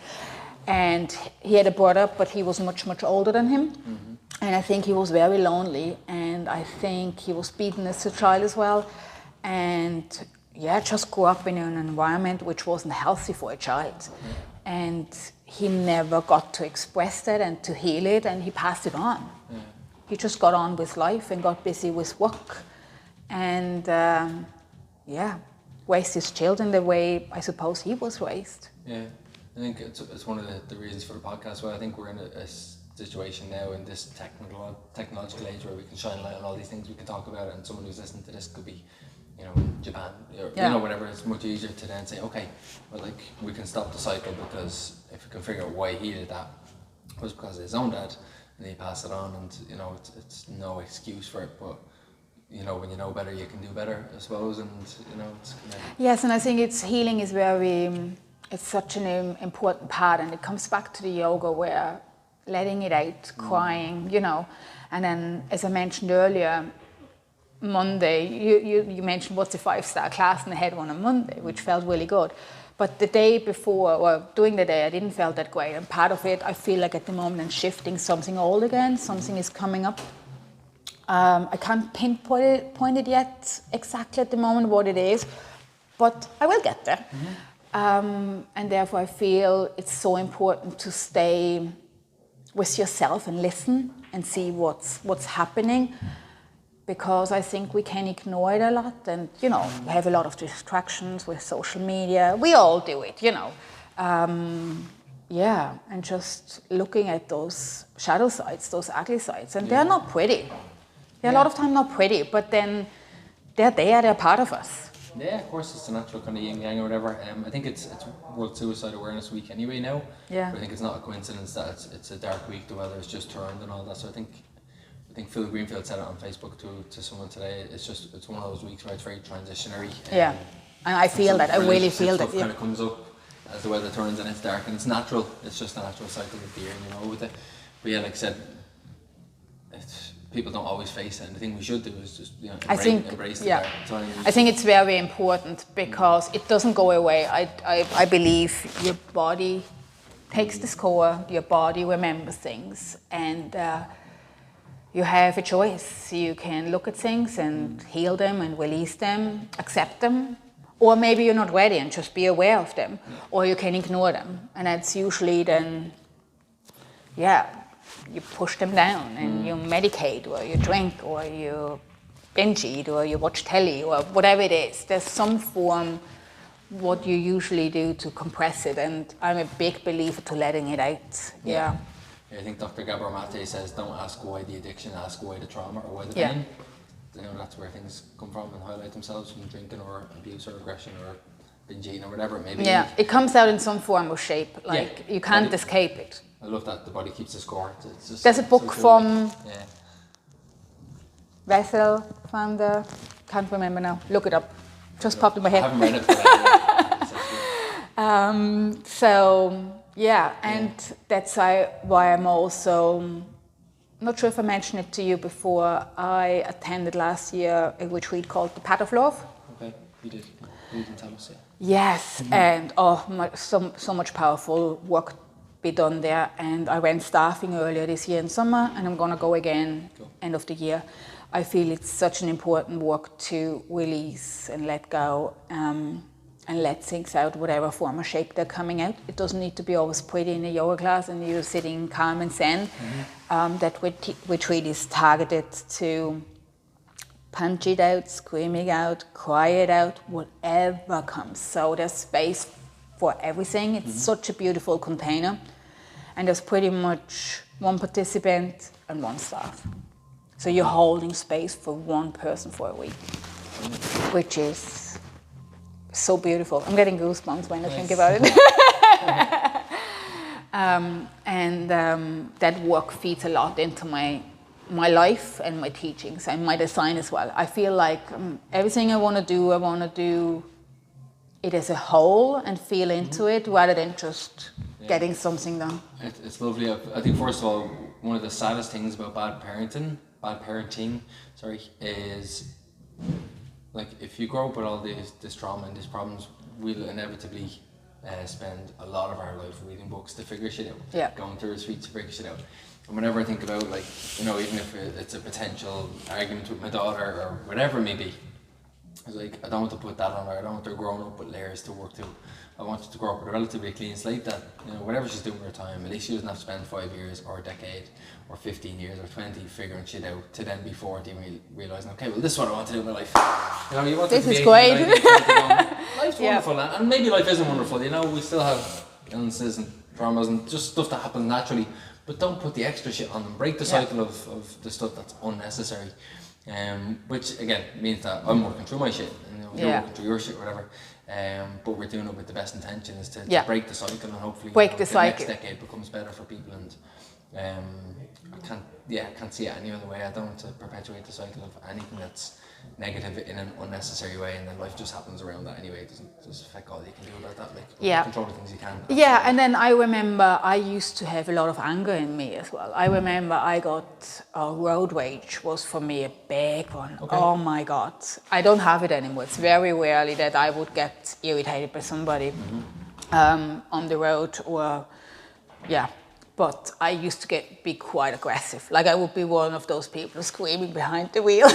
[SPEAKER 2] And he had a brother, but he was much, much older than him. Mm-hmm. And I think he was very lonely. And I think he was beaten as a child as well, and just grew up in an environment which wasn't healthy for a child, and he never got to express that and to heal it, and he passed it on. He just got on with life and got busy with work, and raised his children the way I suppose he was raised.
[SPEAKER 1] Yeah, I think it's one of the reasons for the podcast. Well, I think we're in a situation now in this technological age where we can shine light on all these things, we can talk about it, and someone who's listening to this could be, in Japan or whatever. It's much easier to then say, okay, well, like, we can stop the cycle, because if we can figure out why he did that, it was because of his own dad, and he passed it on, and it's no excuse for it, but when you know better, you can do better, I suppose, and it's kind of...
[SPEAKER 2] Yes, and I think healing is it's such an important part, and it comes back to the yoga where letting it out, crying, and then, as I mentioned earlier, Monday, you mentioned what's a 5-star class, and I had one on Monday, which felt really good. But the day before, or during the day, I didn't feel that great, and part of it, I feel like at the moment I'm shifting something old again, something is coming up. I can't pinpoint it yet exactly at the moment what it is, but I will get there. And therefore I feel it's so important to stay with yourself and listen and see what's happening, because I think we can ignore it a lot, and we have a lot of distractions with social media. We all do it, and just looking at those shadow sides, those ugly sides, and they're not pretty. They're a lot of time not pretty, but then they're there, they're part of us.
[SPEAKER 1] Yeah, of course, it's a natural kind of yin yang or whatever. I think it's World Suicide Awareness Week anyway now.
[SPEAKER 2] Yeah.
[SPEAKER 1] But I think it's not a coincidence that it's a dark week, the weather's just turned and all that. So I think Phil Greenfield said it on Facebook to someone today. It's one of those weeks where it's very transitionary.
[SPEAKER 2] And I feel that. I really feel that.
[SPEAKER 1] Stuff kind of comes up as the weather turns and it's dark, and it's natural. It's just a natural cycle of the year, with it. But like I said, people don't always face it, and the thing we should do is just embrace the dark times.
[SPEAKER 2] I think it's very important, because it doesn't go away. I believe your body takes the score, your body remembers things, and you have a choice. You can look at things and heal them and release them, accept them, or maybe you're not ready and just be aware of them, or you can ignore them, and that's usually then you push them down and you medicate, or you drink, or you binge eat, or you watch telly, or whatever it is. There's some form what you usually do to compress it, and I'm a big believer to letting it out. Yeah.
[SPEAKER 1] I think Dr. Gabor Mate says, don't ask why the addiction, ask why the trauma or why the pain. That's where things come from and highlight themselves from drinking or abuse or aggression or binge eating or whatever it may be.
[SPEAKER 2] Yeah, it comes out in some form or shape, you can't escape it.
[SPEAKER 1] I love that the body keeps the score. It's just
[SPEAKER 2] There's a book from Vessel, founder, can't remember now, look it up, just popped in my head.
[SPEAKER 1] I haven't read it, but
[SPEAKER 2] that's why I'm also, not sure if I mentioned it to you before, I attended last year a retreat called The Path of Love.
[SPEAKER 1] Okay, you did. You didn't tell us,
[SPEAKER 2] Yes, and so much powerful work be done there, and I went staffing earlier this year in summer, and I'm going to go again end of the year. I feel it's such an important work to release and let go, and let things out, whatever form or shape they're coming out. It doesn't need to be always pretty in a yoga class and you're sitting calm and zen. That retreat is targeted to punch it out, scream it out, cry it out, whatever comes. So there's space for everything. It's such a beautiful container, and there's pretty much one participant and one staff. So you're holding space for one person for a week, which is so beautiful. I'm getting goosebumps when I think about it. That work feeds a lot into my life and my teachings and my design as well. I feel like everything I want to do it as a whole and feel into it rather than just getting something done.
[SPEAKER 1] It's lovely. I think first of all, one of the saddest things about bad parenting, is like if you grow up with all this trauma and these problems, we'll inevitably spend a lot of our life reading books to figure shit out, going through the streets to figure shit out. And whenever I think about, like, you know, even if it's a potential argument with my daughter or whatever it may be, it's like, I don't want to put that on her. I don't want her growing up with layers to work through. I want her to grow up with a relatively clean slate that, you know, whatever she's doing with her time, at least she doesn't have to spend 5 years or a decade or 15 years or 20 figuring shit out to then be 40 and realising, okay, well, this is what I want to do in my life. You know, you want
[SPEAKER 2] this
[SPEAKER 1] to be
[SPEAKER 2] is
[SPEAKER 1] 80,
[SPEAKER 2] great.
[SPEAKER 1] 90, 21. Life's
[SPEAKER 2] Yeah.
[SPEAKER 1] wonderful, and maybe life isn't wonderful. You know, we still have illnesses and traumas and just stuff that happens naturally, but don't put the extra shit on them. Break the cycle of the stuff that's unnecessary. Which again means that I'm working through my shit, and, you know, you're working through your shit, whatever. But we're doing it with the best intention, is to break the cycle, and hopefully
[SPEAKER 2] break the cycle.
[SPEAKER 1] Next decade becomes better for people. And I can't see it any other way. I don't want to perpetuate the cycle of anything that's negative in an unnecessary way, and then life just happens around that anyway. It doesn't affect all you can do about that. Like, control the things you can.
[SPEAKER 2] Yeah, and then I remember I used to have a lot of anger in me as well. I remember I got road rage was for me a big one. Okay. Oh my God. I don't have it anymore. It's very rarely that I would get irritated by somebody on the road or, but I used to be quite aggressive. Like, I would be one of those people screaming behind the wheel.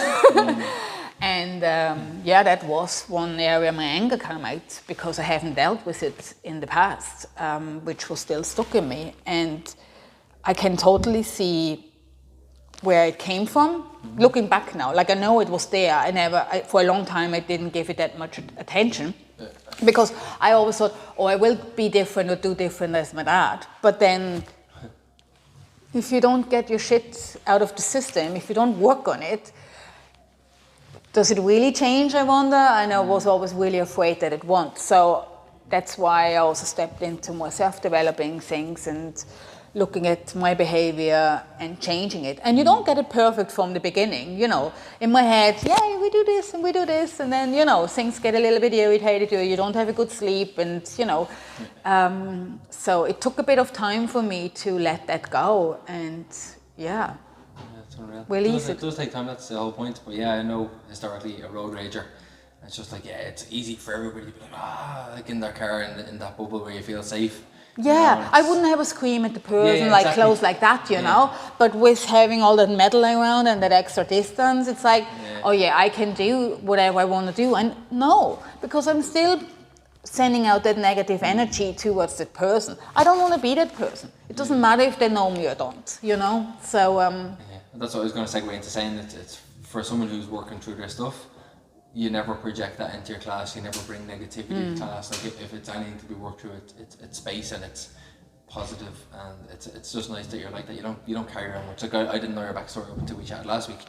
[SPEAKER 2] And that was one area my anger came out, because I haven't dealt with it in the past, which was still stuck in me. And I can totally see where it came from, looking back now. Like, I know it was there. For a long time, I didn't give it that much attention, because I always thought, I will be different or do different as my dad. But then, if you don't get your shit out of the system, if you don't work on it, does it really change, I wonder? And I was always really afraid that it won't. So that's why I also stepped into more self-developing things and looking at my behavior and changing it. And you don't get it perfect from the beginning, you know. In my head, we do this and we do this, and then, you know, things get a little bit irritated, or you don't have a good sleep, and, you know. So it took a bit of time for me to let that go, and release it.
[SPEAKER 1] It does take time, that's the whole point. But I know historically a road rager, it's just like, it's easy for everybody to be like in their car, in that bubble where you feel safe.
[SPEAKER 2] Yeah, you know, I wouldn't have a scream at the person like close like that, you know. But with having all that metal around and that extra distance, it's like, I can do whatever I want to do. And no, because I'm still sending out that negative energy towards that person. I don't want to be that person. It doesn't matter if they know me or don't, you know. So
[SPEAKER 1] that's what I was going to segue into, saying that it's for someone who's working through their stuff. You never project that into your class. You never bring negativity to class. Like, if it's anything to be worked through, it's space and it's positive, and it's just nice that you're like that. You don't carry around much. Like, I didn't know your backstory up until we chatted last week.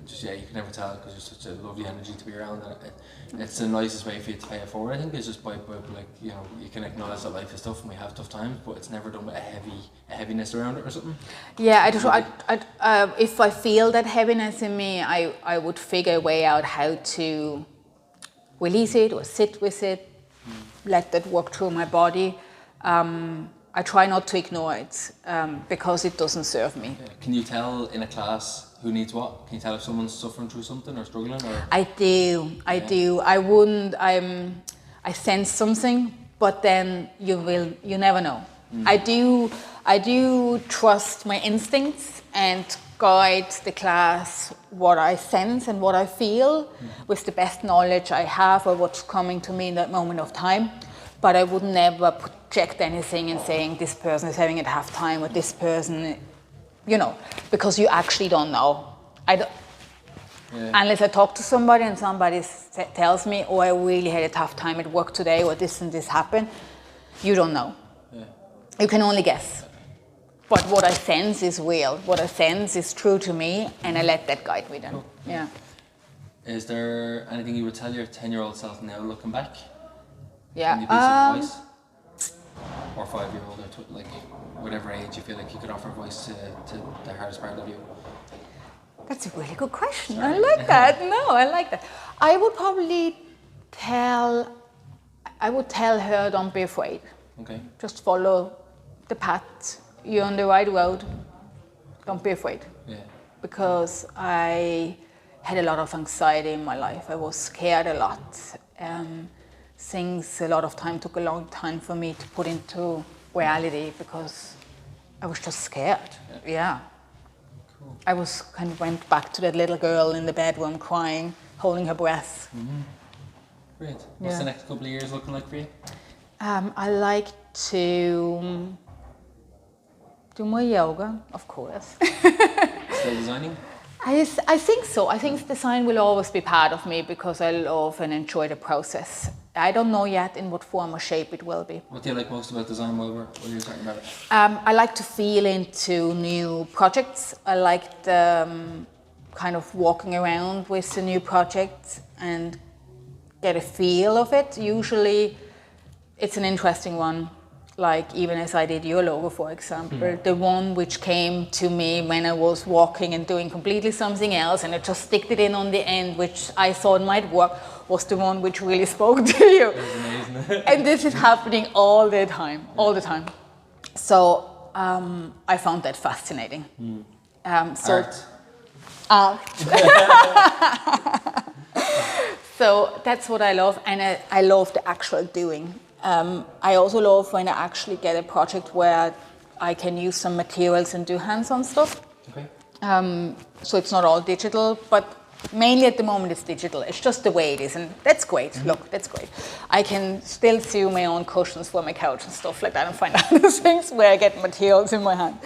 [SPEAKER 1] You can never tell, because you're such a lovely energy to be around. And it's the nicest way for you to pay it forward. I think it's just by like, you know, you can acknowledge that life is tough and we have tough times, but it's never done with a heaviness around it or something.
[SPEAKER 2] Yeah, if I feel that heaviness in me, I would figure a way out how to release it or sit with it, let that work through my body. I try not to ignore it, because it doesn't serve me.
[SPEAKER 1] Can you tell in a class who needs what? Can you tell if someone's suffering through something or struggling? Or?
[SPEAKER 2] I do. I sense something, but then you never know. I do trust my instincts and guide the class what I sense and what I feel with the best knowledge I have of what's coming to me in that moment of time. But I would never project anything and saying this person is having a tough time or this person, you know, because you actually don't know. Unless I talk to somebody and somebody tells me, I really had a tough time at work today, or this and this happened, you don't know. You can only guess. But what I sense is real. What I sense is true to me, and I let that guide me then. Cool. Yeah.
[SPEAKER 1] Is there anything you would tell your 10-year-old self now, looking back?
[SPEAKER 2] Yeah.
[SPEAKER 1] Any piece of advice? Or 5-year-old, or like whatever age you feel like you could offer advice to the hardest part of you?
[SPEAKER 2] That's a really good question. Sorry. I like that. No, I like that. I would probably tell her, don't be afraid.
[SPEAKER 1] Okay.
[SPEAKER 2] Just follow the path. You're on the right road. Don't be afraid.
[SPEAKER 1] Yeah.
[SPEAKER 2] Because I had a lot of anxiety in my life. I was scared a lot. A lot of time took a long time for me to put into reality, because I was just scared. Yeah.
[SPEAKER 1] Cool.
[SPEAKER 2] I was kind of went back to that little girl in the bedroom crying, holding her breath.
[SPEAKER 1] Great. What's
[SPEAKER 2] Yeah.
[SPEAKER 1] the next couple of years looking like for you?
[SPEAKER 2] I like to do more yoga, of course.
[SPEAKER 1] Still designing?
[SPEAKER 2] I think so. I think design will always be part of me because I love and enjoy the process. I don't know yet in what form or shape it will be.
[SPEAKER 1] What do you like most about design while you're talking about it?
[SPEAKER 2] I like to feel into new projects. I like the kind of walking around with the new project and get a feel of it. Usually it's an interesting one. Like even as I did your logo, for example, the one which came to me when I was walking and doing completely something else, and I just sticked it in on the end, which I thought might work, was the one which really spoke to you.
[SPEAKER 1] That was amazing.
[SPEAKER 2] And this is happening all the time. So I found that fascinating. Art. So that's what I love, and I love the actual doing. I also love when I actually get a project where I can use some materials and do hands-on stuff.
[SPEAKER 1] Okay.
[SPEAKER 2] So it's not all digital, but mainly at the moment it's digital. It's just the way it is, and that's great. Look, that's great. I can still sew my own cushions for my couch and stuff like that and find other things where I get materials in my hand.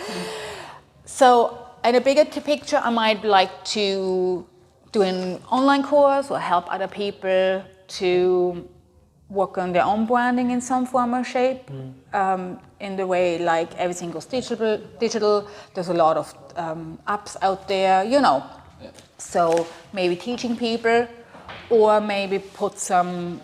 [SPEAKER 2] So in a bigger picture, I might like to do an online course or help other people to work on their own branding in some form or shape. In the way like everything goes digital. There's a lot of apps out there, you know.
[SPEAKER 1] Yeah.
[SPEAKER 2] So maybe teaching people, or maybe put some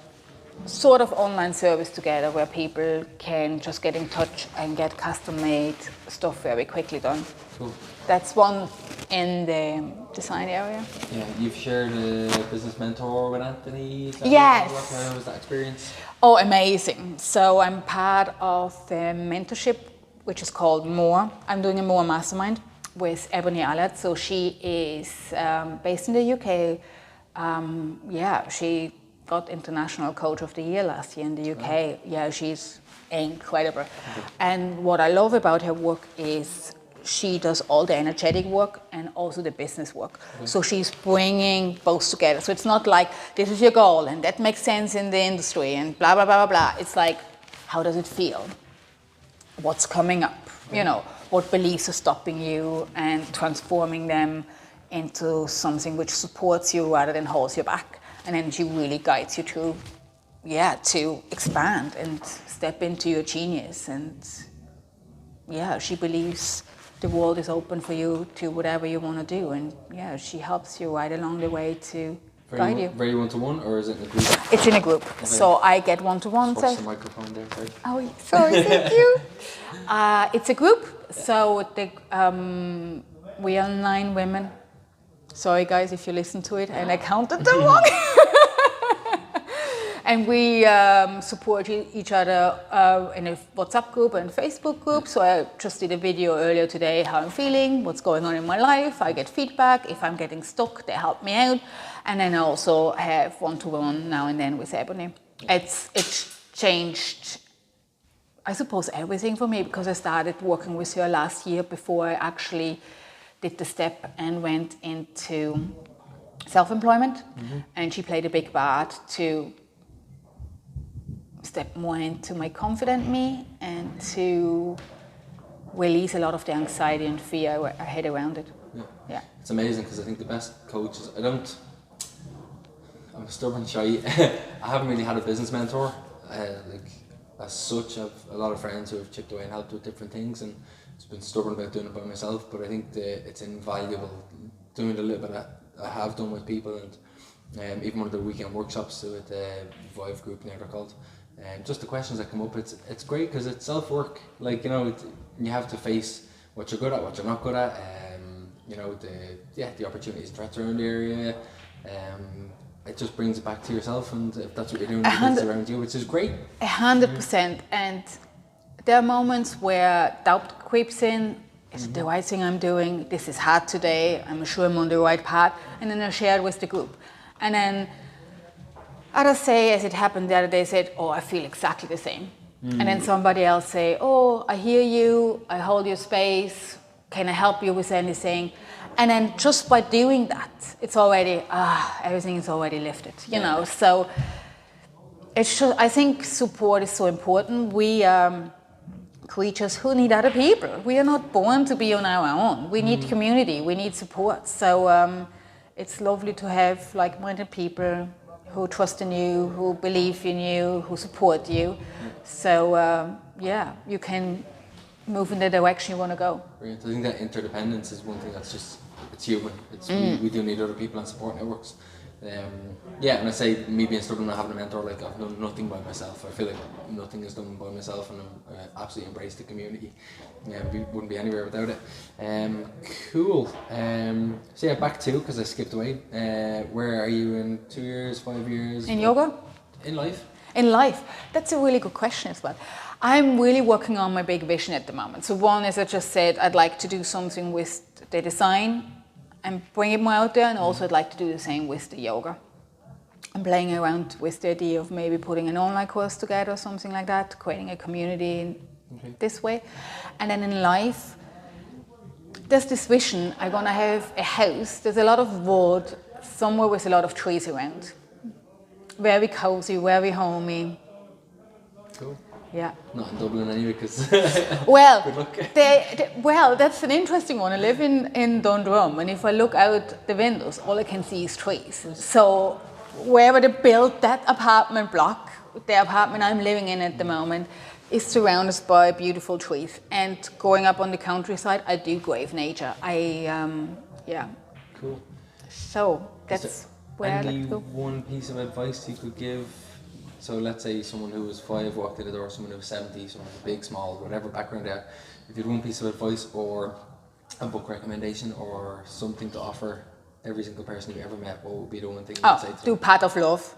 [SPEAKER 2] sort of online service together where people can just get in touch and get custom-made stuff very quickly done.
[SPEAKER 1] Cool.
[SPEAKER 2] That's one in the design area.
[SPEAKER 1] Yeah, you've shared a business mentor with Anthony.
[SPEAKER 2] Yes.
[SPEAKER 1] How was that experience?
[SPEAKER 2] Oh, amazing. So I'm part of the mentorship, which is called More. I'm doing a More mastermind with Ebony Allard. So she is based in the UK. She got International Coach of the Year last year in the UK. Oh. Yeah, she's incredible. Okay. And what I love about her work is she does all the energetic work and also the business work. Okay. So she's bringing both together. So it's not like, this is your goal and that makes sense in the industry and blah, blah, blah, blah, blah. It's like, how does it feel? What's coming up? Okay. You know, what beliefs are stopping you and transforming them into something which supports you rather than holds you back. And then she really guides you to expand and step into your genius. And she believes the world is open for you to whatever you want to do, and she helps you right along the way to guide you.
[SPEAKER 1] Very one-to-one, or is it in a group?
[SPEAKER 2] It's in a group, okay. So I get one-to-one.
[SPEAKER 1] Watch the microphone there, sorry.
[SPEAKER 2] Oh, sorry, thank you. It's a group, so we are 9 women. Sorry guys if you listen to it and I counted them wrong. And we support each other in a WhatsApp group and Facebook group. So I just did a video earlier today, how I'm feeling, what's going on in my life. I get feedback. If I'm getting stuck, they help me out. And then I also have one-to-one now and then with Ebony. It's changed, I suppose, everything for me, because I started working with her last year before I actually did the step and went into self-employment. Mm-hmm. And she played a big part to step more into my confident me and to release a lot of the anxiety and fear I had around it. Yeah.
[SPEAKER 1] It's amazing because I think the best coaches, I'm stubborn shy. I haven't really had a business mentor. As such, I've a lot of friends who have chipped away and helped with different things, and it's been stubborn about doing it by myself, but I think it's invaluable doing the little bit that I have done with people, and even one of the weekend workshops with the Vive group now they're called. Just the questions that come up, it's great because it's self-work. Like, you know, you have to face what you're good at, what you're not good at. You know, the opportunities and threats around the area. It just brings it back to yourself, and if that's what you're doing, it's around you, which is great.
[SPEAKER 2] 100%. And there are moments where doubt creeps in. Is it the right thing I'm doing? This is hard today. I'm sure I'm on the right path. And then I share it with the group. And then others say, as it happened the other day, said, oh, I feel exactly the same. And then somebody else say, oh, I hear you, I hold your space, can I help you with anything? And then just by doing that, it's already, everything is already lifted, you know. So I think support is so important. We are creatures who need other people. We are not born to be on our own. We need community, we need support. So it's lovely to have like-minded people who trust in you, who believe in you, who support you. So you can move in the direction you want to go.
[SPEAKER 1] Brilliant. I think that interdependence is one thing that's just, it's human. It's we do need other people and support networks. And I say me being struggling and having a mentor, like I've done nothing by myself. I feel like nothing is done by myself, and I absolutely embrace the community. We wouldn't be anywhere without it. Cool. So back to, because I skipped away. Where are you in 2 years, 5 years?
[SPEAKER 2] In yoga?
[SPEAKER 1] In life?
[SPEAKER 2] In life? That's a really good question as well. I'm really working on my big vision at the moment. So one, as I just said, I'd like to do something with the design and bring it more out there, and also I'd like to do the same with the yoga. I'm playing around with the idea of maybe putting an online course together or something like that, creating a community this way. And then in life, there's this vision. I'm gonna have a house. There's a lot of wood, somewhere with a lot of trees around. Very cozy, very homey.
[SPEAKER 1] Cool.
[SPEAKER 2] Yeah.
[SPEAKER 1] Not in Dublin anyway, because
[SPEAKER 2] well,
[SPEAKER 1] good luck.
[SPEAKER 2] Well, that's an interesting one. I live in Dundrum, and if I look out the windows, all I can see is trees. So wherever they built that apartment block, the apartment I'm living in at the moment, is surrounded by beautiful trees. And growing up on the countryside, I do crave nature.
[SPEAKER 1] Cool.
[SPEAKER 2] So that's where I like to go.
[SPEAKER 1] One piece of advice you could give? So let's say someone who was 5 walked in the door, someone who was 70, someone who's big, small, whatever background they are. If you had one piece of advice or a book recommendation or something to offer every single person you ever met, what would be the one thing you would say to
[SPEAKER 2] do
[SPEAKER 1] them?
[SPEAKER 2] Part of Love.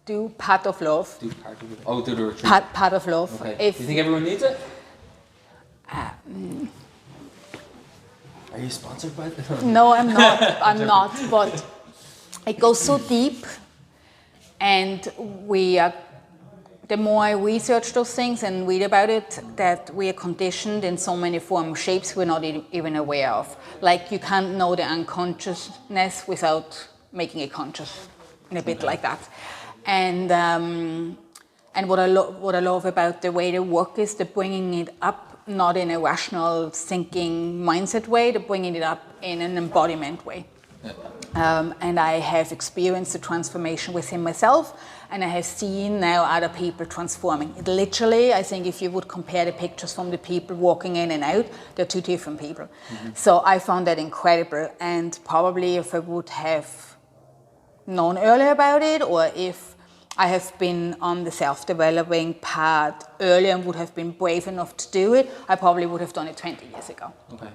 [SPEAKER 2] Do Part of Love.
[SPEAKER 1] Do Part of Love. Oh, do the retreat.
[SPEAKER 2] Part of Love.
[SPEAKER 1] Okay. Do you think everyone needs it? Are you sponsored by it?
[SPEAKER 2] No, I'm not. I'm not. But it goes so deep, and the more I research those things and read about it, that we are conditioned in so many forms, shapes we're not even aware of. Like you can't know the unconsciousness without making it conscious, in a bit like that. And what I love about the way they work is they're bringing it up, not in a rational thinking mindset way, they're bringing it up in an embodiment way. And I have experienced the transformation within myself, and I have seen now other people transforming. It literally, I think if you would compare the pictures from the people walking in and out, they're two different people. Mm-hmm. So I found that incredible, and probably if I would have known earlier about it, or if I have been on the self-developing path earlier and would have been brave enough to do it, I probably would have done it 20 years ago.
[SPEAKER 1] Okay.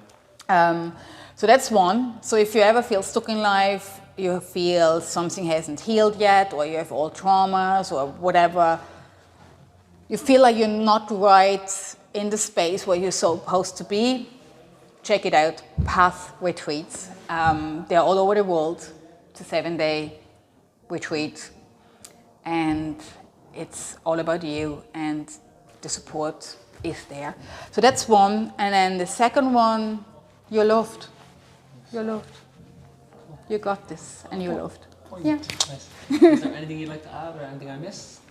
[SPEAKER 2] So that's one. So if you ever feel stuck in life, you feel something hasn't healed yet, or you have old traumas or whatever, you feel like you're not right in the space where you're supposed to be, check it out. Path retreats. They're all over the world. It's a 7-day retreat. And it's all about you, and the support is there. So that's one. And then the second one, you're loved. You're loved. You got this, and you're loved. Yeah.
[SPEAKER 1] Nice. Is there anything you'd like to add, or anything I missed?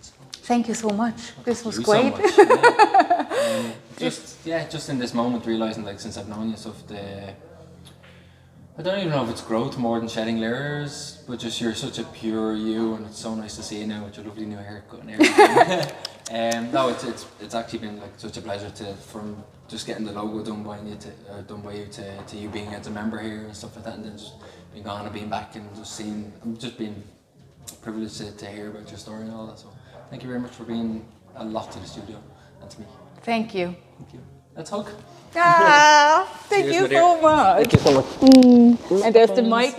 [SPEAKER 2] Thank you so much. This was
[SPEAKER 1] you
[SPEAKER 2] great.
[SPEAKER 1] So much. Just in this moment, realizing, like, since I've known you, stuff, I don't even know if it's growth more than shedding layers, but just you're such a pure you, and it's so nice to see you now with your lovely new haircut and everything. No, it's actually been like such a pleasure from just getting the logo done by you to you being as a member here and stuff like that, and then just being gone and being back and just seeing. I'm just being privileged to hear about your story and all that. So thank you very much for being a lot to the studio and to me.
[SPEAKER 2] Thank you.
[SPEAKER 1] Thank you. Let's hug.
[SPEAKER 2] Ah, thank you so much.
[SPEAKER 1] Thank you so much.
[SPEAKER 2] And there's the mic.